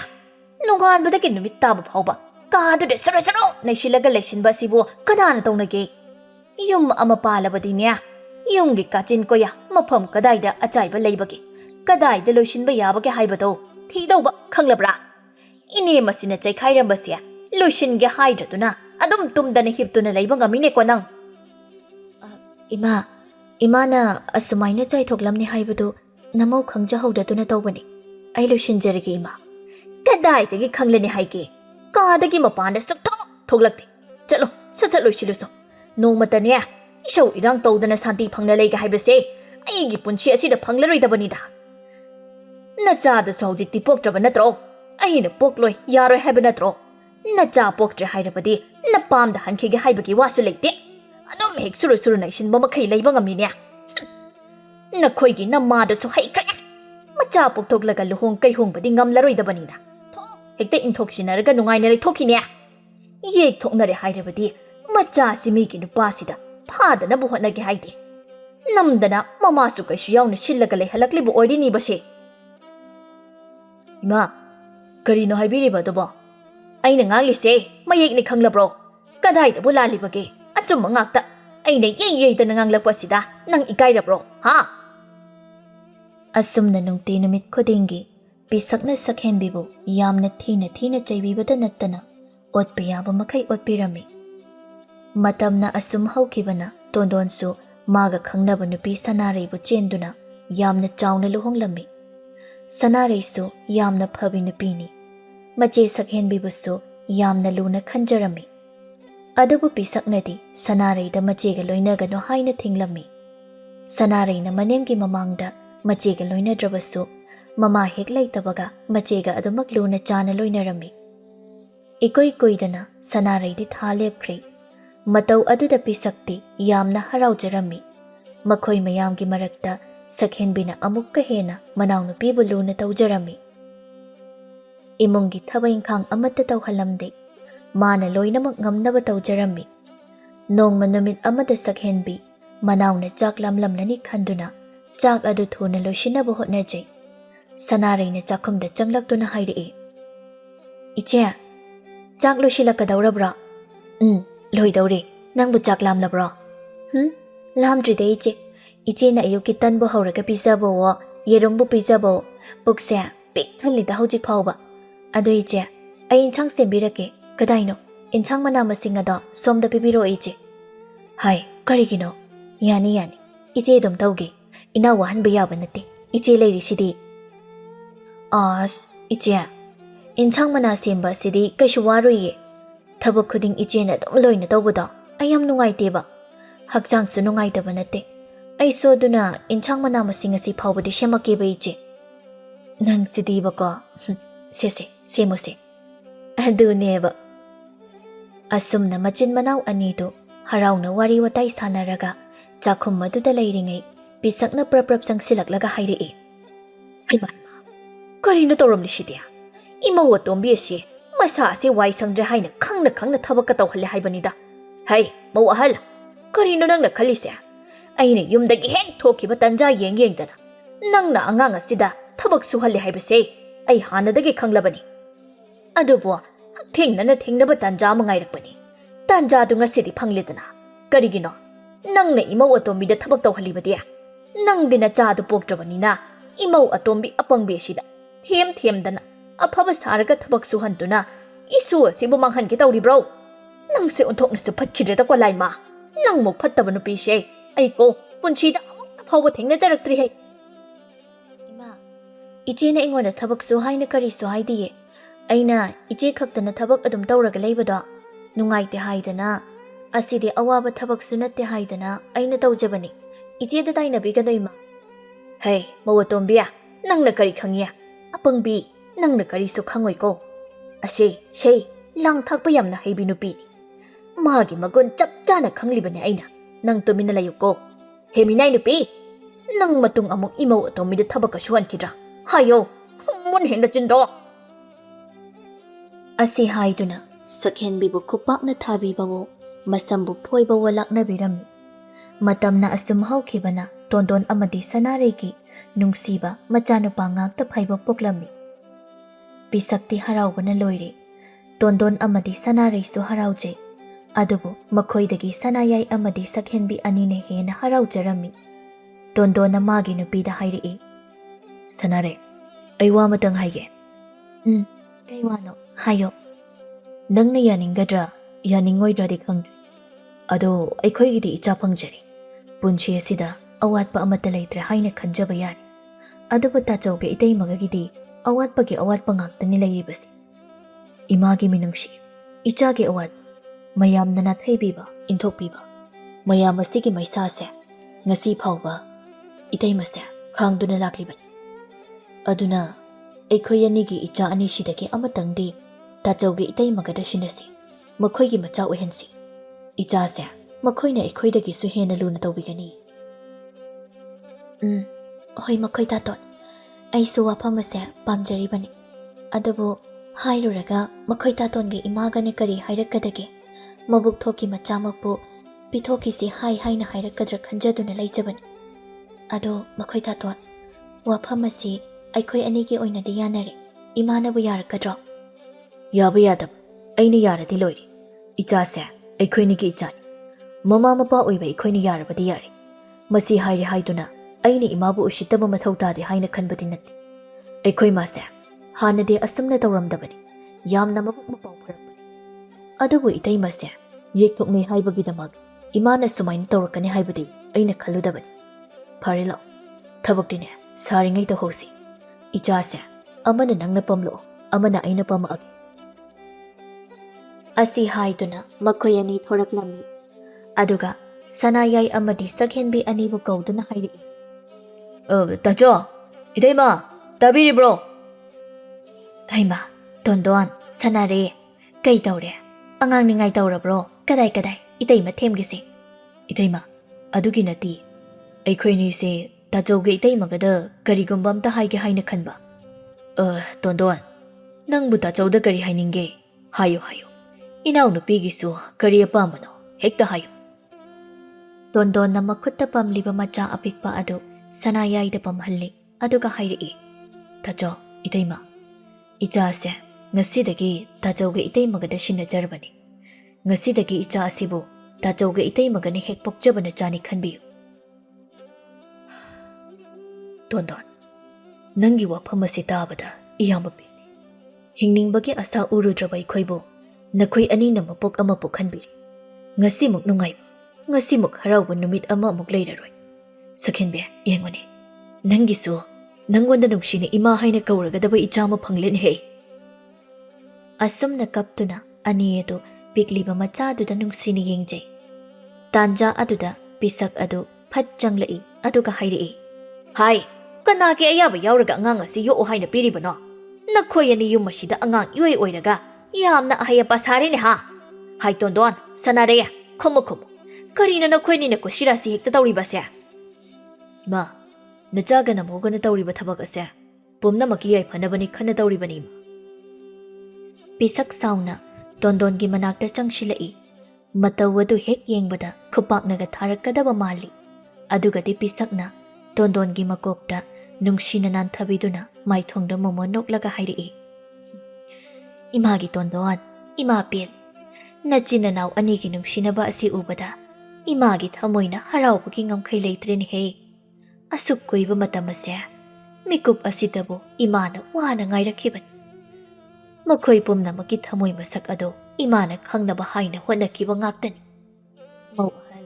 Nungan badagi numit tabu phawba. Kadu de saro naisilaga leishinba sibu kadana tawnage. Yum ama palabadi niya. Yung gi kachin ko ya mafam kadayda achayba laybagi. Kadayda loishinba yabage haibado. Thidawba khanglabra. Ine masina chaykhairamba siya. Loishin gi haidratuna adum tumdana hiptuna layba ngamine ko nang. Ima, Imana asumayna chay thoklamni haibadu namaw khangjahawdaduna tawbani. Ay loishinjarage ima. Kadaytagi khanglani haige. Kadagi mapanda sukthok थोगलक्ते चलो ससत लोइसिलुसो नोमतने इशौ इरांग तौदना शांति फंगना लेगा हाइबसे अईगी पुंछि असिदा फंगलरोइदबनिदा नचादसो हौजिक्ति पोक्ट्रब नत्रो अईना पोक्लोय यारोय HYBE नत्रो नचा पोक्ट्रे हाइरबदि नपामदा हनखिगे हाइबगी वासु लेते अदुम हेक सुरु सुरु नाइसिनबा मखै लैबा ngамनिने नखोइगी नमादसो हाइख्रे मचा पोक्थोगलगा लुहोंग कैहोंगबदि ngамलरोइदबनिदा हेक्ते इंथोक्सिनरगा नुंगाइना लेथोखिने येक थोकनरे हाइरबदि मचा सिमीगी नुपासिदा फादनबु होटनगे हाइदे नमदना ममासु कैसु यावना सिल्लगा लेहलक्लिबु ओइरिनी बसे इमा करिनो हाइबिरिबदबो अइना nganglise mayekni khanglabro kadaidabु लालिबगे अचुम ngakta अइना येयेदना nganglakpasida nang ikairabro ha असुमना नुंगते नुमित खुदिंगी पिसकना सकहेनबिबु यामना थीना चैबिबदा नत्तना ओतपे याबा मखै ओतपिरमी मतमना assume हौखिबना तोंदोनसु मागा खंगनबा नुपि सनारेबु चेंदुना यामना चावना लुहोंगलमी सनारेसु यामना फबि नुपिनी मचे सकहेनबिबुसु यामना लुना खंजरमी अदुबु पिसकनदि सनारेदा मचेगा लोइनगनो हाइना थिंगलमी सनारेना मनेमगी ममांगदा मचेगा लोइनद्रबसु ममा हेक लैतबगा मचेगा अदुमक लुना चाना लोइनरमी इकोई कोइदना सनारेदि थालेबख्रे मतौ अदुदा पिसक्ति यामना हराउजरमी मखोइ मयामगी मरक्ता सकहेनबिना अमुक्का हेना मनाउनुपिबु लुना तौजरमी इमुंगी थबा इंखांग अमत्ता तौहलमदे माना लोइनमक ngamnaba तौजरमी नोंगमा नुमित अमदा सकहेनबि मनाउना चाक लामलमननि खंदुना चाक अदु थोना लोइसिनबु होटनजे सनारेना चाखुमदा चंगलक्तुना हाइरए इचे चाक लोइसिलकदौरब्रा लोइदौरे नंगबु चाक लामलब्रा लामद्रिदे इचेना अयुकी तनबु हौरगा पिजाबो येरुंबु पिजाबो पुक्से पिक थल्लिदा हौजिक फावबा अदु इचे अई इंछांग सेंबिरके कदाइनो इंछांग मना मसिंग अदो सोमदा पिबिरो इचे हाय करिगिनो यानी इचे दम तौगे इना वहन बयाबा नते इचे लेरिसिदि आस इचे इंछांग मना सेंबा सिदि कैसु वारोइये थबक खुदिंग इचेना दम लोइना तौबदो अयम नुंगाइतेबा हक्चांगसु नुंगाइतबा नते अई सोदुना इंछांग मना मसिंग असि फावबदि सेमकेबा इचे नंग सिदिबको सेसे सेमोसे अदुनेबा असुमना मचिन मनाउ अनिदो हराउना वारी वताई सानरगा चाखुम मदुदा लैरिङै पिसकना प्रप्रप संगसिलक्लगा हाइरए हैमा करिनो तौरमलिसिदिया इमौ अतोम्बि असि मसासे वाई संग्रे हाइना खंगना थबक तौहल्ले हाइबनिदा है मौ अहल करिनो नंगना खलिसे अइने युमदगी हेक थोखिबा तंजा येंगदना नंगना अंगांग असिदा थबक सुहल्ले हाइबसे अई हानदगी खंगलबनी अदुबो थेंगनबा तंजा मंगाइरकपनी तंजा दु ngasidi phangledana karigino nangna imau atombi da thabak tawhalibadia nangdina cha du poktrabanina imau atombi apangbe sida them dana aphaba saraga thabak suhantuna isu asibu manghan ke tawri bro nangse onthokna su phachire da kolai ma nangmok phattaba nupi she ai ko punchi da amuk phawba thengna jaraktri hai ima ichena ingona thabak su haina kari su haidiye aina iche khaktana thabak adum tawraga leibado नुंगाइते हाइदना असिदे अवाबा थबक सुनते हाइदना अइना तौजबनी इचे the ताइना बिगदोइमा हे मवतोंबिया नंगना करी खंगिया अपंबी नंगना करी सु खंगोइको असे शे लांग थाकपा यामना heavy नुपी मागी मगुन चप चाना खंगलिबने अइना नंग तुमिना लयुको हेमिनाइ नुपी नंग मतुंग अमुक इमौ अतोंबिदा थबक सुहनखिद्रा हायो फुमुन हेंना चिंदो असी हाइदुना सकहेनबिबु खुपाकना थाबिबवो मसमबु फोइबवो लाकनबिरमी मतमना assume हौखिबना तोंदोन अमदि सनारेगी नुंगसीबा मचानुपा ngakta phaiba poklami pisakti haraubana loire tondon amadi sanare su harauje adubu makhoidagi sanayai amadi sakhenbi anine hena haraujarami tondona magi nupida hairi sanare aiwa matang haige kaiwano hayo nangna yaningadra yaningoidradi khangdri ado aikhoigidi icha phangjari punchi asida awatpa amata leitre haina khanjaba yari adubu tachauge itei magagidi awatpagi awatpa ngaktani leiribasi imagi minungshi ichage awat ꯃꯌꯥꯝꯅ ꯅꯥꯊꯩꯕꯤꯕ ꯏꯟꯊꯣꯛꯄꯤꯕ ꯃꯌꯥꯝ ꯑꯁꯤꯒꯤ ꯃꯩꯁꯥꯁꯦ ꯉꯁꯤ ꯐꯥꯎꯕ ꯏꯇꯩꯃꯁꯦ ꯈꯥꯡꯗꯨꯅ ꯂꯥꯛꯂꯤꯕꯅꯤ꯫ ꯑꯗꯨꯅ ꯑꯩꯈꯣꯏ ꯑꯅꯤꯒꯤ ꯏꯆꯥ ꯑꯅꯤꯁꯤꯗꯒꯤ ꯑꯃꯇꯪꯗꯤ ꯇꯥꯆꯧꯒꯤ ꯏꯇꯩꯃꯒꯗ ꯁꯤꯟꯅꯁꯤ, ꯃꯈꯣꯏꯒꯤ ꯃꯆꯥ ꯑꯣꯏꯍꯟꯁꯤ꯫ ꯏꯆꯥꯁꯦ ꯃꯈꯣꯏꯅ ꯑꯩꯈꯣꯏꯗꯒꯤꯁꯨ ꯍꯦꯟꯅ ꯂꯨꯅ ꯇꯧꯕꯤꯒꯅꯤ꯫ ꯍꯣꯏ ꯃꯈꯣꯏ ꯇꯥꯇꯣꯟ, ꯑꯩꯁꯨ ꯋꯥꯐꯝ ꯑꯁꯦ ꯄꯥꯝꯖꯔꯤꯕꯅꯤ꯫ ꯑꯗꯨꯕꯨ ꯍꯥꯏꯔꯨꯔꯒ ꯃꯈꯣꯏ ꯇꯥꯇꯣꯟꯒꯤ ꯏꯃꯥꯒꯅ ꯀꯔꯤ ꯍꯥꯏꯔꯛꯀꯗꯒꯦ? ꯃꯕꯨꯛ ꯊꯣꯛꯀꯤ ꯃꯆꯥꯃꯛꯄꯨ ꯄꯤꯊꯣꯛꯈꯤꯁꯤ ꯍꯥꯏꯅ ꯍꯥꯏꯔꯛꯀꯗ꯭ꯔꯥ ꯈꯟꯖꯗꯨꯅ ꯂꯩꯖꯕꯅꯤ꯫ ꯑꯗꯣ ꯃꯈꯣꯏ ꯇꯥꯇꯣꯟ, ꯋꯥꯐꯝ ꯑꯁꯤ ꯑꯩꯈꯣꯏ ꯑꯅꯤꯒꯤ ꯑꯣꯏꯅꯗꯤ ꯌꯥꯅꯔꯦ, ꯏꯃꯥꯅꯕꯨ ꯌꯥꯔꯛꯀꯗ꯭ꯔꯣ? ꯌꯥꯕ ꯌꯥꯗꯕ ꯑꯩꯅ ꯌꯥꯔꯗꯤ ꯂꯣꯏꯔꯦ꯫ ꯏꯆꯥꯁꯦ ꯑꯩꯈꯣꯏꯅꯤꯒꯤ ꯏꯆꯥꯅꯤ, ꯃꯃꯥ ꯃꯄꯥ ꯑꯣꯏꯕ ꯑꯩꯈꯣꯏꯅ ꯌꯥꯔꯕꯗꯤ ꯌꯥꯔꯦ꯫ ꯃꯁꯤ ꯍꯥꯏꯔꯦ ꯍꯥꯏꯗꯨꯅ ꯑꯩꯅ ꯏꯃꯥꯕꯨ ꯎꯁꯤꯠꯇꯕ ꯃꯊꯧ ꯇꯥꯗꯦ ꯍꯥꯏꯅ ꯈꯟꯕꯗꯤ ꯅꯠꯇꯦ꯫ ꯑꯩꯈꯣꯏ ꯃꯥꯁꯦ ꯍꯥꯟꯅꯗꯤ ꯑꯁꯨꯝꯅ ꯇꯧꯔꯝꯗꯕꯅꯤ, ꯌꯥꯝꯅ ꯃꯕꯨꯛ ꯃꯄꯥꯎ ꯐꯔꯛꯄꯅꯤ꯫ ꯑꯗꯨꯕꯨ ꯏꯇꯩꯃꯁꯦ ꯌꯦꯛꯊꯣꯛꯅꯩ ꯍꯥꯏꯕꯒꯤꯗꯃꯛ ꯏꯃꯥꯅ ꯁꯨꯃꯥꯏꯅ ꯇꯧꯔꯛꯀꯅꯤ ꯍꯥꯏꯕꯗꯤ ꯑꯩꯅ ꯈꯜꯂꯨꯗꯕꯅꯤ꯫ ꯐꯔꯦ ꯂꯥꯛꯑꯣ, ꯊꯕꯛꯇꯤꯅꯦ ꯁꯥꯔꯤꯉꯩ ꯇꯧꯍꯧꯁꯤ꯫ ꯏꯆꯥꯁꯦ ꯑꯃꯅ ꯅꯪꯅ ꯄꯝꯂꯛꯑꯣ, ꯑꯃꯅ ꯑꯩꯅ ꯄꯝꯃꯛꯑꯒꯦ꯫ ꯑꯁꯤ ꯍꯥꯏꯗꯨꯅ ꯃꯈꯣꯏ ꯑꯅꯤ ꯊꯣꯔꯛꯂꯝꯃꯤ꯫ ꯑꯗꯨꯒ ꯁꯅꯥꯌꯥꯏ ꯑꯃꯗꯤ ꯁꯛꯍꯦꯟꯕꯤ ꯑꯅꯤꯕꯨ ꯀꯧꯗꯨꯅ ꯍꯥꯏꯔꯛꯏ, ꯇꯥꯆꯧ, ꯏꯇꯩꯃ, ꯇꯥꯕꯤꯔꯤꯕ꯭ꯔꯣ? ꯍꯩꯃꯥ, ꯇꯣꯟꯗꯣꯟ, ꯁꯅꯥꯔꯦ, ꯀꯩ ꯇꯧꯔꯦ? ꯑꯉꯥꯡ ꯅꯤꯡꯉꯥꯏ ꯇꯧꯔꯕ꯭ꯔꯣ? ꯀꯗꯥꯏ ꯏꯇꯩꯃ ꯊꯦꯝꯒꯤꯁꯦ? ꯏꯇꯩꯃ, ꯑꯗꯨꯒꯤ ꯅꯠꯇꯦ, ꯑꯩꯈꯣꯏꯅꯤꯁꯦ ꯇꯥꯆꯧꯒꯤ ꯏꯇꯩꯃꯒꯗ ꯀꯔꯤꯒꯨꯝꯕ ꯑꯝꯇ ꯍꯥꯏꯒꯦ ꯍꯥꯏꯅ ꯈꯟꯕ꯫ ꯇꯣꯟꯗꯣꯟ, ꯅꯪꯕꯨ ꯇꯥꯆꯧꯗ ꯀꯔꯤ ꯍꯥꯏꯅꯤꯡꯒꯦ? ꯍꯥꯏꯌꯨ ꯍꯥꯏꯌꯨ, ꯏꯅꯥꯎꯅꯨꯄꯤꯒꯤꯁꯨ ꯀꯔꯤ ꯑꯄꯥꯝꯕꯅꯣ ꯍꯦꯛꯇ ꯍꯥꯏꯌꯨ꯫ ꯇꯣꯟꯗꯣꯟꯅ ꯃꯈꯨꯠꯇ ꯄꯝꯂꯤꯕ ꯃꯆꯥ ꯑꯄꯤꯛꯄ ꯑꯗꯨ ꯁꯅꯥꯌꯥꯏꯗ ꯄꯝꯍꯜꯂꯤ꯫ ꯑꯗꯨꯒ ꯍꯥꯏꯔꯛꯏ, ꯇꯥꯆꯧ, ꯏꯇꯩꯃ, ꯏꯆꯥꯁꯦ ꯉꯁꯤꯗꯒꯤ ꯇꯥꯆꯧꯒ ꯏꯇꯩꯃꯒꯗ ꯁꯤꯟꯅꯖꯔꯕꯅꯤ꯫ ꯉꯁꯤꯗꯒꯤ ꯏꯆꯥ ꯑꯁꯤꯕꯨ ꯇꯥꯆꯧꯒ ꯏꯇꯩꯃꯒꯅ ꯍꯦꯛ ꯄꯣꯛꯆꯕ ꯅꯆꯥꯅꯤ ꯈꯟꯕꯤꯌꯨ꯫ ꯇꯣꯟꯗꯣꯟ, ꯅꯪꯒꯤ ꯋꯥꯐꯝ ꯑꯁꯤ ꯇꯥꯕꯗ ꯏꯌꯥꯝꯕ ꯄꯦꯜꯂꯤ꯫ ꯍꯤꯡꯅꯤꯡꯕꯒꯤ ꯑꯁꯥ ꯎꯔꯨꯗ꯭ꯔꯕ ꯑꯩꯈꯣꯏꯕꯨ ꯅꯈꯣꯏ ꯑꯅꯤꯅ ꯃꯄꯣꯛ ꯑꯃ ꯄꯣꯛꯍꯟꯕꯤꯔꯤ꯫ ꯉꯁꯤꯃꯨꯛ ꯅꯨꯡꯉꯥꯏꯕ, ꯉꯁꯤꯃꯨꯛ ꯍꯔꯥꯎꯕ ꯅꯨꯃꯤꯠ ꯑꯃꯃꯨꯛ ꯂꯩꯔꯔꯣꯏ꯫ ꯁꯛꯍꯦꯟꯕꯤ, ꯌꯦꯡꯉꯨꯅꯦ, ꯅꯪꯒꯤꯁꯨ ꯅꯪꯉꯣꯟꯗ ꯅꯨꯡꯁꯤꯅ ꯏꯃꯥ ꯍꯥꯏꯅ ꯀꯧꯔꯒꯗꯕ ꯏꯆꯥ ꯑꯃ ꯐꯪꯂꯦꯅꯦꯍꯦ꯫ ꯑꯁꯨꯝꯅ ꯀꯞꯇꯨꯅ ꯑꯅꯤ ꯑꯗꯨ ꯄꯤꯛꯂꯤꯕ ꯃꯆꯥꯗꯨꯗ ꯅꯨꯡꯁꯤꯅ ꯌꯦꯡꯖꯩ꯫ ꯇꯥꯟꯖꯥ ꯑꯗꯨꯗ ꯄꯤꯁꯛ ꯑꯗꯨ ꯐꯠ ꯆꯪꯂꯛꯏ꯫ ꯑꯗꯨꯒ ꯍꯥꯏꯔꯛꯏ, ꯍꯥꯏ, ꯀꯅꯥꯒꯤ ꯑꯌꯥꯕ ꯌꯥꯎꯔꯒ ꯑꯉꯥꯡ ꯑꯁꯤ ꯌꯣꯛꯑꯣ ꯍꯥꯏꯅ ꯄꯤꯔꯤꯕꯅꯣ? ꯅꯈꯣꯏ ꯑꯅꯤ ꯌꯨꯝ ꯑꯁꯤꯗ ꯑꯉꯥꯡ ꯏꯑꯣꯏ ꯑꯣꯏꯔꯒ ꯌꯥꯝꯅ ꯑꯍꯩ ꯑꯄꯥ ꯁꯥꯔꯦꯅꯦ ꯍꯥ? ꯍꯥꯏ ꯇꯣꯟꯗꯣꯟ, ꯁꯅꯥꯔꯦ, ꯈꯨꯝꯃꯨ, ꯀꯔꯤꯅꯣ ꯅꯈꯣꯏꯅꯤꯅ ꯀꯨꯁꯤꯔꯥꯁꯤ ꯍꯦꯛꯇ ꯇꯧꯔꯤꯕꯁꯦ? ꯏꯃꯥ, ꯅꯆꯥꯒ ꯅꯃꯧꯒꯅ ꯇꯧꯔꯤꯕ ꯊꯕꯛ ꯑꯁꯦ ꯄꯨꯝꯅꯃꯛꯀꯤ ꯌꯥꯏꯐꯅꯕꯅꯤ ꯈꯟꯅ ꯇꯧꯔꯤꯕꯅꯤ ꯏꯃꯥ꯫ ꯄꯤꯁꯛ ꯁꯥꯎꯅ ꯇꯣꯟꯗꯣꯟꯒꯤ ꯃꯅꯥꯛꯇ ꯆꯪꯁꯤꯜꯂꯛꯏ꯫ ꯃꯇꯧ ꯑꯗꯨ ꯍꯦꯛ ꯌꯦꯡꯕꯗ ꯈꯨꯄꯥꯛꯅꯒ ꯊꯥꯔꯛꯀꯗꯕ ꯃꯥꯜꯂꯤ꯫ ꯑꯗꯨꯒꯗꯤ ꯄꯤꯁꯛꯅ ꯇꯣꯟꯗꯣꯟꯒꯤ ꯃꯀꯣꯛꯇ ꯅꯨꯡꯁꯤꯅ ꯅꯥꯟꯊꯕꯤꯗꯨꯅ ꯃꯥꯏꯊꯣꯡꯗ ꯃꯣꯃꯣ ꯅꯣꯛꯂꯒ ꯍꯥꯏꯔꯛꯏ, ꯏꯃꯥꯒꯤ ꯇꯣꯟꯗꯣꯟ, ꯏꯃꯥ ꯄꯦꯜ, ꯅꯆꯤꯟ ꯅꯅꯥꯎ ꯑꯅꯤꯒꯤ ꯅꯨꯡꯁꯤꯅꯕ ꯑꯁꯤ ꯎꯕꯗ ꯏꯃꯥꯒꯤ ꯊꯃꯣꯏꯅ ꯍꯔꯥꯎꯕꯒꯤ ꯉꯝꯈꯩ ꯂꯩꯇ꯭ꯔꯦꯅꯦꯍꯦ꯫ ꯑꯁꯨꯛ ꯀꯨꯏꯕ ꯃꯇꯝ ꯑꯁꯦ ꯃꯤꯀꯨꯞ ꯑꯁꯤꯗꯕꯨ ꯏꯃꯥꯅ ꯋꯥꯅ ꯉꯥꯏꯔꯛꯈꯤꯕꯅꯤ꯫ ꯃꯈꯣꯏ ꯄꯨꯝꯅꯃꯛꯀꯤ ꯊꯃꯣꯏ ꯃꯁꯛ ꯑꯗꯣ ꯏꯃꯥꯅ ꯈꯪꯅꯕ ꯍꯥꯏꯅ ꯍꯣꯠꯅꯈꯤꯕ ꯉꯥꯛꯇꯅꯤ꯫ ꯃꯧ ꯑꯍꯜ,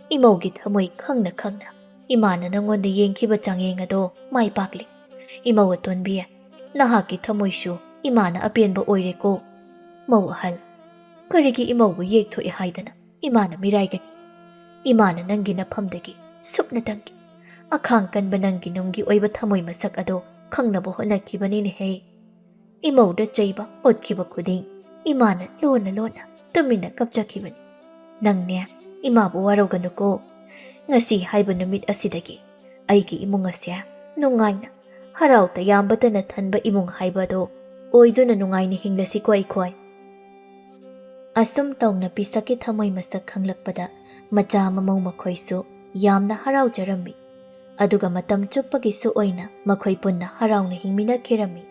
ꯏꯃꯧꯒꯤ ꯊꯃꯣꯏ ꯈꯪꯅ ꯈꯪꯅ ꯏꯃꯥꯅ ꯅꯪꯉꯣꯟꯗ ꯌꯦꯡꯈꯤꯕ ꯆꯥꯡꯌꯦꯡ ꯑꯗꯣ ꯃꯥꯏ ꯄꯥꯛꯂꯤ꯫ ꯏꯃꯧ ꯑꯇꯣꯟꯕꯤ, ꯅꯍꯥꯛꯀꯤ ꯊꯃꯣꯏꯁꯨ ꯏꯃꯥꯅ ꯑꯄꯦꯟꯕ ꯑꯣꯏꯔꯦꯀꯣ꯫ ꯃꯧ ꯑꯍꯜ, ꯀꯔꯤꯒꯤ ꯏꯃꯧꯕꯨ ꯌꯦꯛꯊꯣꯛꯑꯦ ꯍꯥꯏꯗꯅ ꯏꯃꯥꯅ ꯃꯤꯔꯥꯏꯒꯅꯤ? ꯏꯃꯥꯅ ꯅꯪꯒꯤ ꯅꯐꯝꯗꯒꯤ ꯁꯨꯞꯅꯇꯪꯒꯤ ꯑꯈꯥꯡ ꯀꯟꯕ ꯅꯪꯒꯤ ꯅꯨꯡꯒꯤ ꯑꯣꯏꯕ ꯊꯃꯣꯏ ꯃꯁꯛ ꯑꯗꯣ ꯈꯪꯅꯕ ꯍꯣꯠꯅꯈꯤꯕꯅꯤꯅꯦꯍꯦ꯫ ꯏꯃꯧꯗ ꯆꯩꯕ ꯑꯣꯠꯈꯤꯕ ꯈꯨꯗꯤꯡ ꯏꯃꯥꯅ ꯂꯣꯟꯅ ꯇꯨꯃꯤꯟꯅ ꯀꯞꯆꯈꯤꯕꯅꯤ꯫ ꯅꯪꯅꯦ ꯏꯃꯥꯕꯨ ꯋꯥꯔꯧꯒꯅꯨꯀꯣ꯫ ꯉꯁꯤ ꯍꯥꯏꯕ ꯅꯨꯃꯤꯠ ꯑꯁꯤꯗꯒꯤ ꯑꯩꯒꯤ ꯏꯃꯨꯡ ꯑꯁꯦ ꯅꯨꯡꯉꯥꯏꯅ ꯍꯔꯥꯎ ꯇꯌꯥꯝꯕꯇꯅ ꯊꯟꯕ ꯏꯃꯨꯡ ꯍꯥꯏꯕꯗꯣ ꯑꯣꯏꯗꯨꯅ ꯅꯨꯡꯉꯥꯏꯅ ꯍꯤꯡꯂꯁꯤꯀꯣ ꯑꯩꯈꯣꯏ꯫ ꯑꯁꯨꯝ ꯇꯧꯅ ꯄꯤꯁꯛꯀꯤ ꯊꯃꯣꯏ ꯃꯁꯛ ꯈꯪꯂꯛꯄꯗ ꯃꯆꯥ ꯃꯃꯧ ꯃꯈꯣꯏꯁꯨ ꯌꯥꯝꯅ ꯍꯔꯥꯎꯖꯔꯝꯃꯤ꯫ ꯑꯗꯨꯒ ꯃꯇꯝ ꯆꯨꯞꯄꯒꯤꯁꯨ ꯑꯣꯏꯅ ꯃꯈꯣꯏ ꯄꯨꯟꯅ ꯍꯔꯥꯎꯅ ꯍꯤꯡꯃꯤꯟꯅꯈꯤꯔꯝꯃꯤ꯫